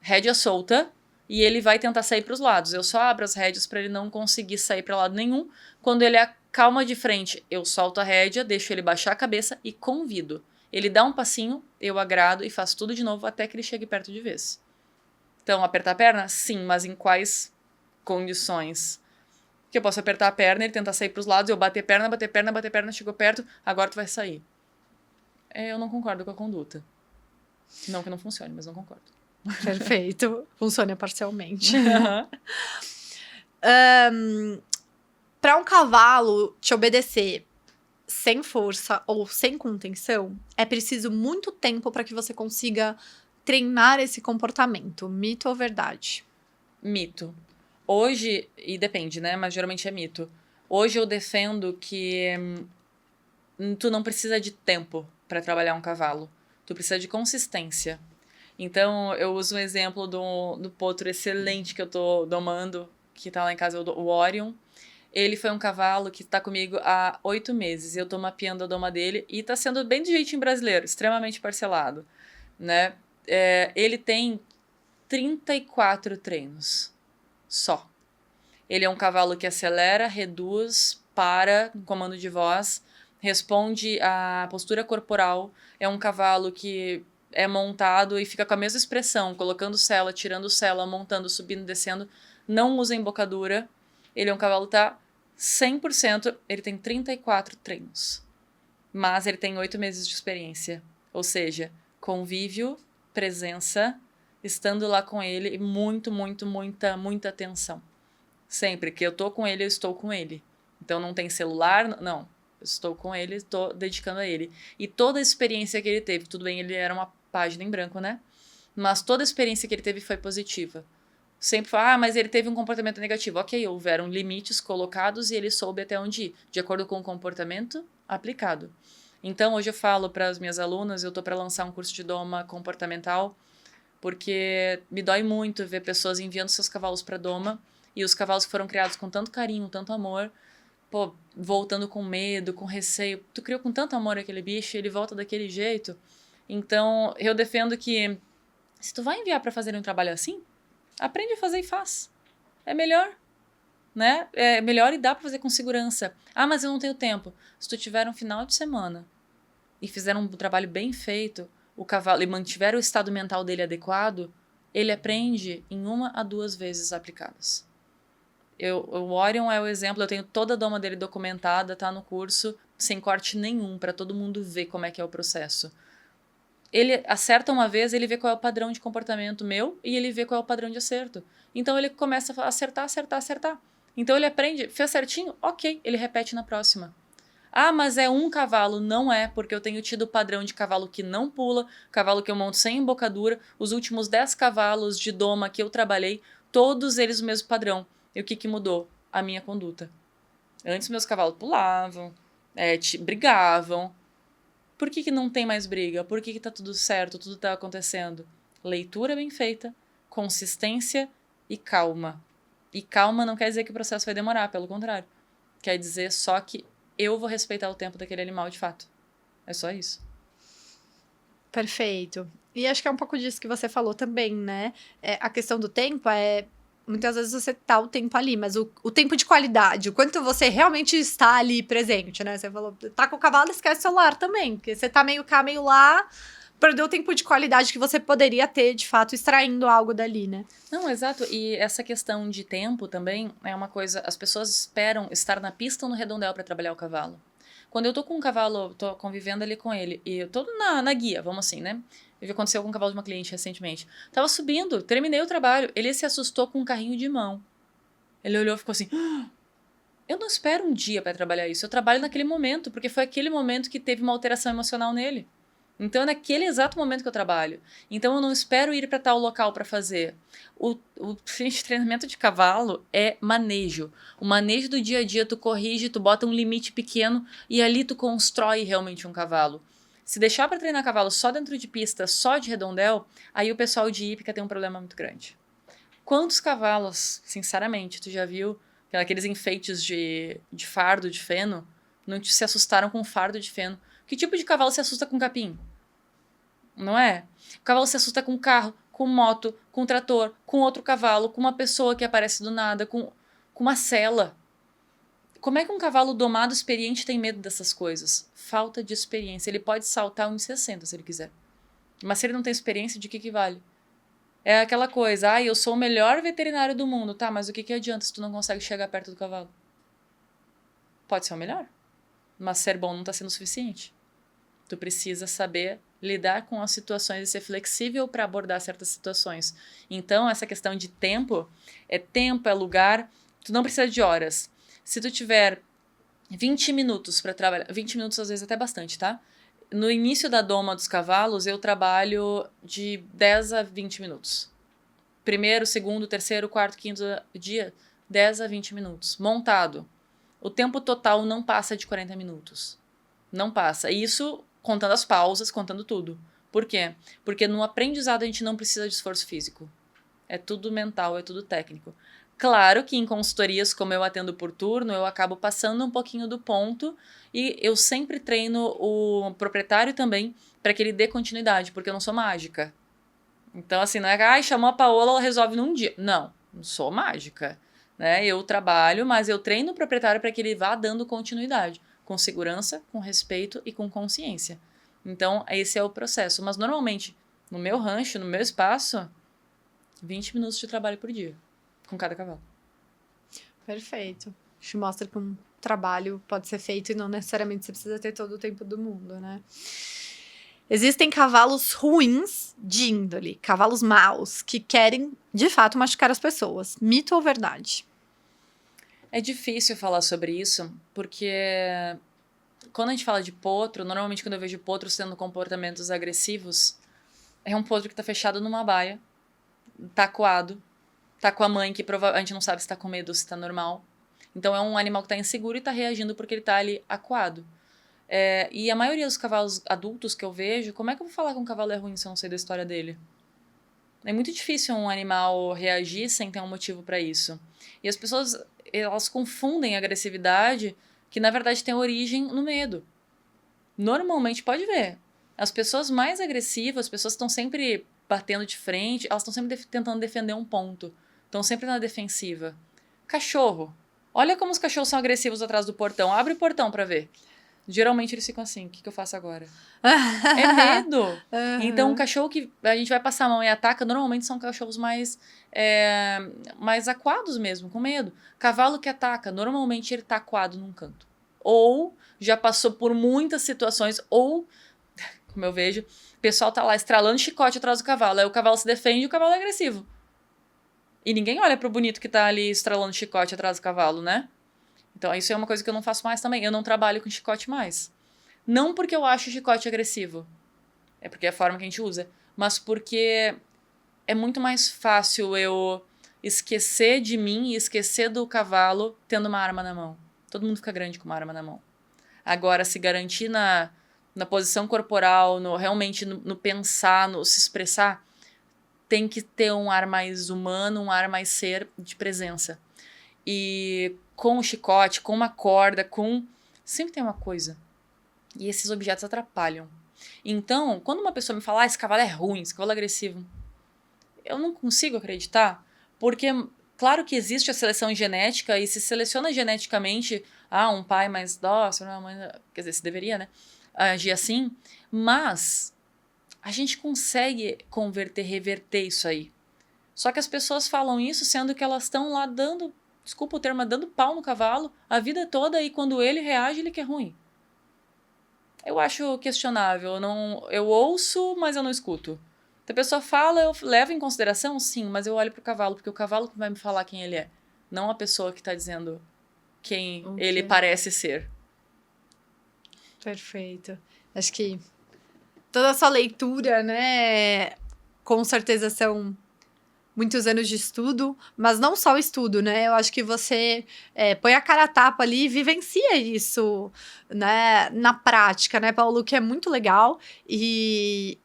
rédea solta e ele vai tentar sair para os lados. Eu só abro as rédeas para ele não conseguir sair para lado nenhum. Quando ele acalma de frente, eu solto a rédea, deixo ele baixar a cabeça e convido. Ele dá um passinho, eu agrado e faço tudo de novo até que ele chegue perto de vez. Então, apertar a perna? Sim, mas em quais condições? Que eu posso apertar a perna, ele tentar sair para os lados, eu bater perna, chegou perto, agora tu vai sair. Eu não concordo com a conduta. Não que não funcione, mas não concordo. Perfeito. Funciona parcialmente. Para um cavalo te obedecer sem força ou sem contenção, é preciso muito tempo para que você consiga treinar esse comportamento. Mito ou verdade? Mito. Hoje, e depende, né? Mas geralmente é mito. Hoje eu defendo que tu não precisa de tempo para trabalhar um cavalo. Tu precisa de consistência. Então, eu uso um exemplo do potro excelente que eu tô domando, que tá lá em casa, o Orion. Ele foi um cavalo que tá comigo há 8 meses. Eu tô mapeando a doma dele e tá sendo bem de jeitinho brasileiro, extremamente parcelado, né? Ele tem 34 treinos só. Ele é um cavalo que acelera, reduz, para, no comando de voz, responde à postura corporal. É um cavalo que é montado e fica com a mesma expressão, colocando sela, tirando sela, montando, subindo, descendo. Não usa embocadura. Ele é um cavalo que tá 100%, ele tem 34 treinos. Mas ele tem 8 meses de experiência. Ou seja, convívio, presença, estando lá com ele e muita atenção. Sempre que eu tô com ele, eu estou com ele. Então não tem celular, não. Eu estou com ele, estou dedicando a ele. E toda a experiência que ele teve, tudo bem, ele era uma página em branco, né? Mas toda a experiência que ele teve foi positiva. Sempre fala, mas ele teve um comportamento negativo. Ok, houveram limites colocados e ele soube até onde ir, de acordo com o comportamento aplicado. Então, hoje eu falo para as minhas alunas, eu tô para lançar um curso de doma comportamental, porque me dói muito ver pessoas enviando seus cavalos para doma e os cavalos que foram criados com tanto carinho, tanto amor, pô, voltando com medo, com receio. Tu criou com tanto amor aquele bicho, ele volta daquele jeito. Então, eu defendo que se tu vai enviar para fazer um trabalho assim, aprende a fazer e faz. É melhor, né? É melhor e dá para fazer com segurança. Ah, mas eu não tenho tempo. Se tu tiver um final de semana e fizer um trabalho bem feito, o cavalo e mantiver o estado mental dele adequado, ele aprende em 1 a 2 vezes aplicadas. O Orion é o exemplo, eu tenho toda a doma dele documentada, tá no curso, sem corte nenhum, para todo mundo ver como é que é o processo. Ele acerta uma vez, ele vê qual é o padrão de comportamento meu e ele vê qual é o padrão de acerto. Então ele começa a acertar, acertar, acertar. Então ele aprende, fez certinho? Ok, ele repete na próxima. Ah, mas é um cavalo. Não é, porque eu tenho tido o padrão de cavalo que não pula, cavalo que eu monto sem embocadura. Os últimos 10 cavalos de doma que eu trabalhei, todos eles o mesmo padrão. E o que mudou? A minha conduta. Antes meus cavalos pulavam, brigavam. Por que não tem mais briga? Por que tá tudo certo, tudo tá acontecendo? Leitura bem feita, consistência e calma. E calma não quer dizer que o processo vai demorar, pelo contrário. Quer dizer só que eu vou respeitar o tempo daquele animal de fato. É só isso. Perfeito. E acho que é um pouco disso que você falou também, né? A questão do tempo muitas vezes você tá o tempo ali, mas o tempo de qualidade, o quanto você realmente está ali presente, né? Você falou, tá com o cavalo, esquece o celular também, porque você tá meio cá, meio lá, perdeu o tempo de qualidade que você poderia ter, de fato, extraindo algo dali, né? Não, exato. E essa questão de tempo também é uma coisa, as pessoas esperam estar na pista ou no redondel para trabalhar o cavalo. Quando eu tô com um cavalo, tô convivendo ali com ele, e eu tô na guia, vamos assim, né? Aconteceu com um cavalo de uma cliente recentemente. Tava subindo, terminei o trabalho, ele se assustou com um carrinho de mão. Ele olhou e ficou assim, eu não espero um dia para trabalhar isso, eu trabalho naquele momento, porque foi aquele momento que teve uma alteração emocional nele. Então é naquele exato momento que eu trabalho. Então eu não espero ir para tal local para fazer. O treinamento de cavalo é manejo. O manejo do dia a dia, tu corrige, tu bota um limite pequeno e ali tu constrói realmente um cavalo. Se deixar para treinar cavalo só dentro de pista, só de redondel, aí o pessoal de hípica tem um problema muito grande. Quantos cavalos, sinceramente, tu já viu aqueles enfeites de fardo de feno, não se assustaram com fardo de feno? Que tipo de cavalo se assusta com capim? Não é? O cavalo se assusta com carro, com moto, com trator, com outro cavalo, com uma pessoa que aparece do nada, com uma sela. Como é que um cavalo domado, experiente, tem medo dessas coisas? Falta de experiência. Ele pode saltar 1,60 se ele quiser. Mas se ele não tem experiência, de que vale? É aquela coisa, eu sou o melhor veterinário do mundo. Tá, mas o que adianta se tu não consegue chegar perto do cavalo? Pode ser o melhor, mas ser bom não está sendo suficiente. Tu precisa saber lidar com as situações e ser flexível para abordar certas situações. Então, essa questão de tempo, é lugar, tu não precisa de horas. Se tu tiver 20 minutos para trabalhar, 20 minutos às vezes até bastante, tá? No início da doma dos cavalos, eu trabalho de 10 a 20 minutos. Primeiro, segundo, terceiro, quarto, quinto dia, 10 a 20 minutos. Montado. O tempo total não passa de 40 minutos. Não passa. Isso contando as pausas, contando tudo. Por quê? Porque no aprendizado a gente não precisa de esforço físico. É tudo mental, é tudo técnico. Claro que em consultorias, como eu atendo por turno, eu acabo passando um pouquinho do ponto e eu sempre treino o proprietário também para que ele dê continuidade, porque eu não sou mágica. Então, assim, não é chamou a Paola, ela resolve num dia. Não sou mágica. Né? Eu trabalho, mas eu treino o proprietário para que ele vá dando continuidade, com segurança, com respeito e com consciência. Então, esse é o processo. Mas, normalmente, no meu rancho, no meu espaço, 20 minutos de trabalho por dia, com cada cavalo. Perfeito. Isso mostra que um trabalho pode ser feito e não necessariamente você precisa ter todo o tempo do mundo, né? Existem cavalos ruins de índole, cavalos maus, que querem, de fato, machucar as pessoas. Mito ou verdade? É difícil falar sobre isso, porque quando a gente fala de potro, normalmente quando eu vejo potros tendo comportamentos agressivos, é um potro que tá fechado numa baia, tá acuado, tá com a mãe que a gente não sabe se tá com medo ou se tá normal. Então é um animal que tá inseguro e tá reagindo porque ele tá ali acuado. E a maioria dos cavalos adultos que eu vejo, como é que eu vou falar que um cavalo é ruim se eu não sei da história dele? É muito difícil um animal reagir sem ter um motivo para isso. E as pessoas, elas confundem a agressividade, que na verdade tem origem no medo. Normalmente, pode ver, as pessoas mais agressivas, as pessoas que estão sempre batendo de frente, elas estão sempre tentando defender um ponto. Estão sempre na defensiva. Cachorro. Olha como os cachorros são agressivos atrás do portão. Abre o portão pra ver. Geralmente eles ficam assim, o que eu faço agora? É medo. Então, um cachorro que a gente vai passar a mão e ataca, normalmente são cachorros mais acuados mesmo, com medo. Cavalo que ataca, normalmente ele tá acuado num canto. Ou já passou por muitas situações, ou, como eu vejo, o pessoal tá lá estralando chicote atrás do cavalo. Aí o cavalo se defende e o cavalo é agressivo. E ninguém olha pro bonito que tá ali estralando chicote atrás do cavalo, né? Então, isso é uma coisa que eu não faço mais também. Eu não trabalho com chicote mais. Não porque eu acho o chicote agressivo. É porque é a forma que a gente usa. Mas porque é muito mais fácil eu esquecer de mim e esquecer do cavalo tendo uma arma na mão. Todo mundo fica grande com uma arma na mão. Agora, se garantir na posição corporal, realmente no pensar, no se expressar, tem que ter um ar mais humano, um ar mais ser de presença. E com o chicote, com uma corda, sempre tem uma coisa. E esses objetos atrapalham. Então, quando uma pessoa me fala, esse cavalo é ruim, esse cavalo é agressivo, eu não consigo acreditar, porque claro que existe a seleção genética e se seleciona geneticamente, um pai mais dócil, uma mãe, quer dizer, se deveria, né, agir assim, mas a gente consegue reverter isso aí. Só que as pessoas falam isso sendo que elas estão lá dando, desculpa o termo, dando pau no cavalo a vida toda e quando ele reage, ele quer ruim. Eu acho questionável. Eu ouço, mas eu não escuto. Se a pessoa fala, eu levo em consideração, sim, mas eu olho pro cavalo, porque o cavalo que vai me falar quem ele é. Não a pessoa que tá dizendo quem ele parece ser. Perfeito. Acho que toda essa leitura, né, com certeza são muitos anos de estudo, mas não só o estudo, né? Eu acho que você põe a cara a tapa ali e vivencia isso, né, na prática, né, Paulo? Que é muito legal. E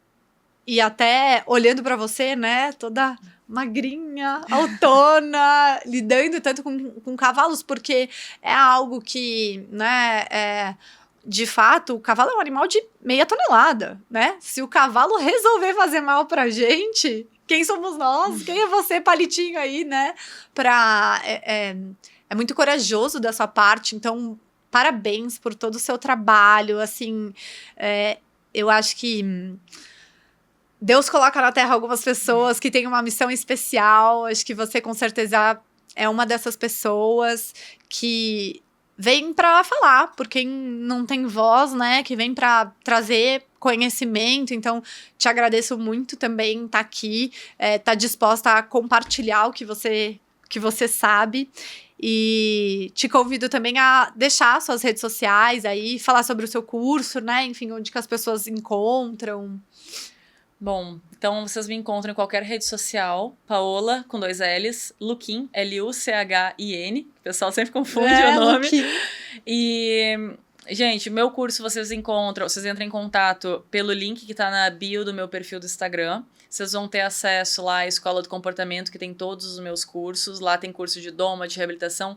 até olhando para você, né, toda magrinha, autona, lidando tanto com cavalos, porque é algo que, né, de fato, o cavalo é um animal de meia tonelada, né? Se o cavalo resolver fazer mal pra gente, quem somos nós? Quem é você, palitinho aí, né? É muito corajoso da sua parte, então parabéns por todo o seu trabalho, assim, eu acho que Deus coloca na Terra algumas pessoas que têm uma missão especial, acho que você com certeza é uma dessas pessoas que vem para falar por quem não tem voz, né? Que vem para trazer conhecimento. Então, te agradeço muito também estar aqui, tá disposta a compartilhar o que você sabe. E te convido também a deixar suas redes sociais aí, falar sobre o seu curso, né? Enfim, onde que as pessoas encontram. Bom, então vocês me encontram em qualquer rede social, Paola, com 2 L's, Luquin, Luchin, o pessoal sempre confunde o nome. Luquin. E, gente, meu curso vocês entram em contato pelo link que tá na bio do meu perfil do Instagram. Vocês vão ter acesso lá à Escola do Comportamento, que tem todos os meus cursos. Lá tem curso de doma, de reabilitação,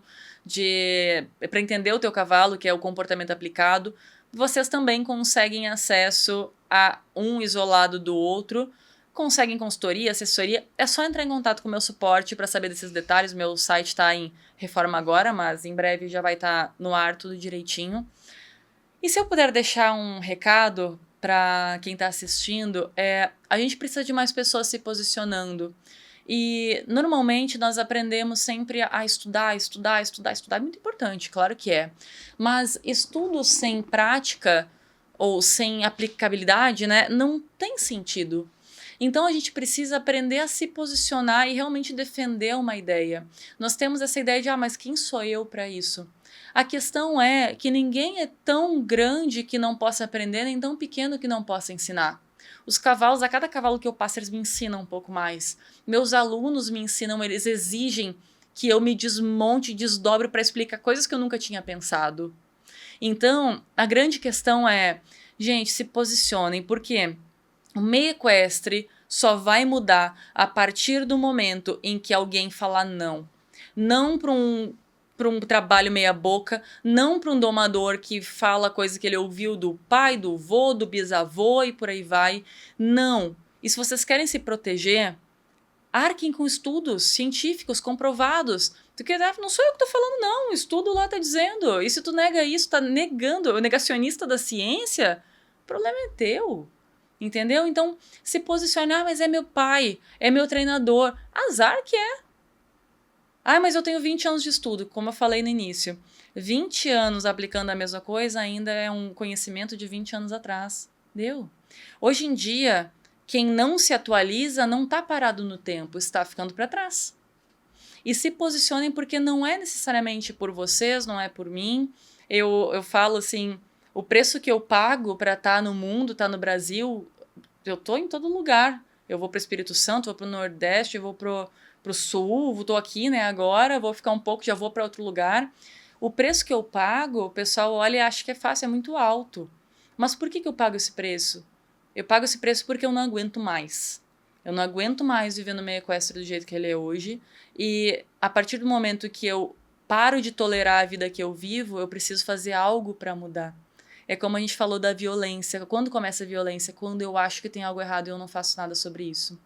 para entender o teu cavalo, que é o comportamento aplicado. Vocês também conseguem acesso a um isolado do outro, conseguem consultoria, assessoria. É só entrar em contato com o meu suporte para saber desses detalhes. Meu site está em reforma agora, mas em breve já vai estar no ar tudo direitinho. E se eu puder deixar um recado para quem está assistindo, a gente precisa de mais pessoas se posicionando. E, normalmente, nós aprendemos sempre a estudar. É muito importante, claro que é. Mas estudo sem prática ou sem aplicabilidade, né, não tem sentido. Então a gente precisa aprender a se posicionar e realmente defender uma ideia. Nós temos essa ideia de, mas quem sou eu para isso? A questão é que ninguém é tão grande que não possa aprender, nem tão pequeno que não possa ensinar. Os cavalos, a cada cavalo que eu passo, eles me ensinam um pouco mais. Meus alunos me ensinam, eles exigem que eu me desmonte e desdobre para explicar coisas que eu nunca tinha pensado. Então, a grande questão é, gente, se posicionem, porque o meio equestre só vai mudar a partir do momento em que alguém falar não. Não para um trabalho meia boca, não para um domador que fala coisa que ele ouviu do pai, do vô, do bisavô e por aí vai. Não. E se vocês querem se proteger, arquem com estudos científicos comprovados. Porque não sou eu que estou falando, não. O estudo lá está dizendo. E se tu nega isso, está negando, o negacionista da ciência, o problema é teu. Entendeu? Então, se posicionar, mas é meu pai, é meu treinador. Azar que é. Mas eu tenho 20 anos de estudo, como eu falei no início. 20 anos aplicando a mesma coisa ainda é um conhecimento de 20 anos atrás. Deu? Hoje em dia, quem não se atualiza não está parado no tempo, está ficando para trás. E se posicionem porque não é necessariamente por vocês, não é por mim. Eu falo assim, o preço que eu pago para estar no mundo, estar no Brasil, eu estou em todo lugar. Eu vou para o Espírito Santo, vou para o Nordeste, eu vou para o Sul, estou aqui, né, agora, vou ficar um pouco, já vou para outro lugar. O preço que eu pago, o pessoal olha e acha que é fácil, é muito alto. Mas por que eu pago esse preço? Eu pago esse preço porque eu não aguento mais. Eu não aguento mais viver no meio equestre do jeito que ele é hoje. E a partir do momento que eu paro de tolerar a vida que eu vivo, eu preciso fazer algo para mudar. É como a gente falou da violência. Quando começa a violência? Quando eu acho que tem algo errado e eu não faço nada sobre isso.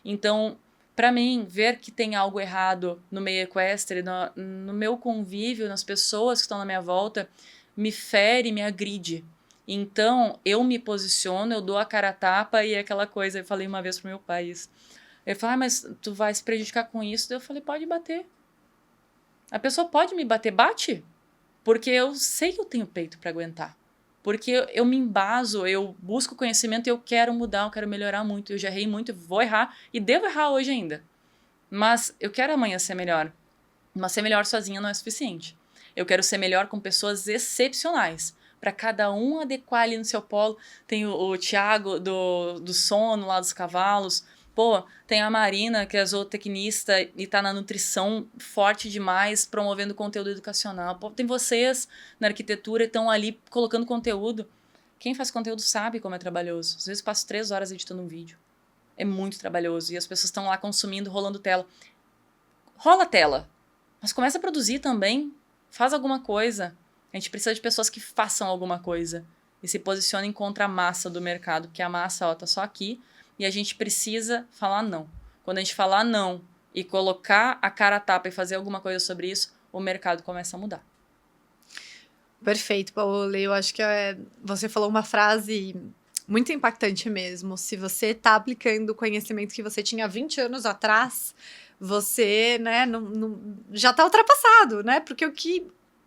Então, para mim, ver que tem algo errado no meio equestre, no meu convívio, nas pessoas que estão na minha volta, me fere, me agride. Então, eu me posiciono, eu dou a cara a tapa e é aquela coisa, eu falei uma vez pro meu pai isso. Ele falou, mas tu vai se prejudicar com isso? Eu falei, pode bater. A pessoa pode me bater, bate. Porque eu sei que eu tenho peito para aguentar. Porque eu me embaso, eu busco conhecimento e eu quero mudar, eu quero melhorar muito. Eu já errei muito, vou errar e devo errar hoje ainda. Mas eu quero amanhã ser melhor. Mas ser melhor sozinha não é suficiente. Eu quero ser melhor com pessoas excepcionais. Para cada um adequar ali no seu polo. Tem o Thiago do sono lá dos cavalos. Pô, tem a Marina, que é zootecnista e tá na nutrição forte demais, promovendo conteúdo educacional. Pô, tem vocês na arquitetura que estão ali colocando conteúdo. Quem faz conteúdo sabe como é trabalhoso. Às vezes passo 3 horas editando um vídeo. É muito trabalhoso. E as pessoas estão lá consumindo, rolando tela. Rola tela. Mas começa a produzir também. Faz alguma coisa. A gente precisa de pessoas que façam alguma coisa. E se posicionem contra a massa do mercado. Porque a massa, tá só aqui. E a gente precisa falar não. Quando a gente falar não e colocar a cara a tapa e fazer alguma coisa sobre isso, o mercado começa a mudar. Perfeito, Paola. Eu acho que você falou uma frase muito impactante mesmo. Se você está aplicando o conhecimento que você tinha 20 anos atrás, você, né, já está ultrapassado, né? Porque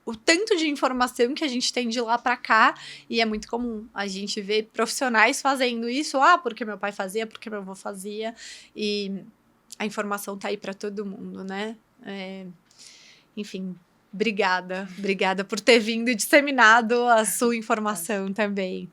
o tanto de informação que a gente tem de lá para cá, e é muito comum a gente ver profissionais fazendo isso, porque meu pai fazia, porque meu avô fazia, e a informação tá aí para todo mundo, né? Enfim, obrigada por ter vindo e disseminado a sua informação também.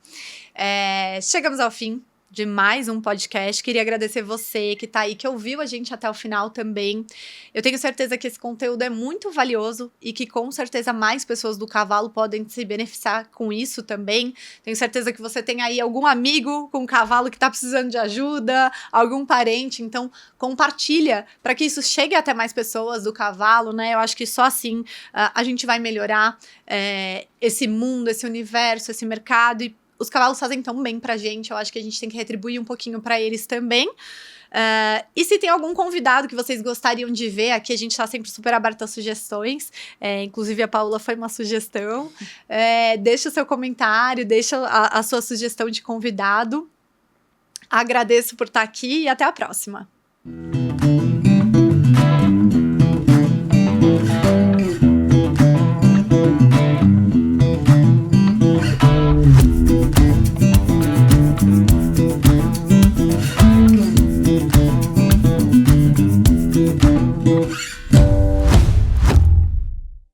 Chegamos ao fim de mais um podcast. Queria agradecer você que tá aí, que ouviu a gente até o final também. Eu tenho certeza que esse conteúdo é muito valioso e que com certeza mais pessoas do cavalo podem se beneficiar com isso também. Tenho certeza que você tem aí algum amigo com cavalo que tá precisando de ajuda, algum parente, então compartilha para que isso chegue até mais pessoas do cavalo, né? Eu acho que só assim a gente vai melhorar esse mundo, esse universo, esse mercado, e os cavalos fazem tão bem pra gente, eu acho que a gente tem que retribuir um pouquinho pra eles também. E se tem algum convidado que vocês gostariam de ver, aqui a gente tá sempre super aberto a sugestões, inclusive a Paula foi uma sugestão. Deixa o seu comentário, deixa a sua sugestão de convidado. Agradeço por estar aqui e até a próxima.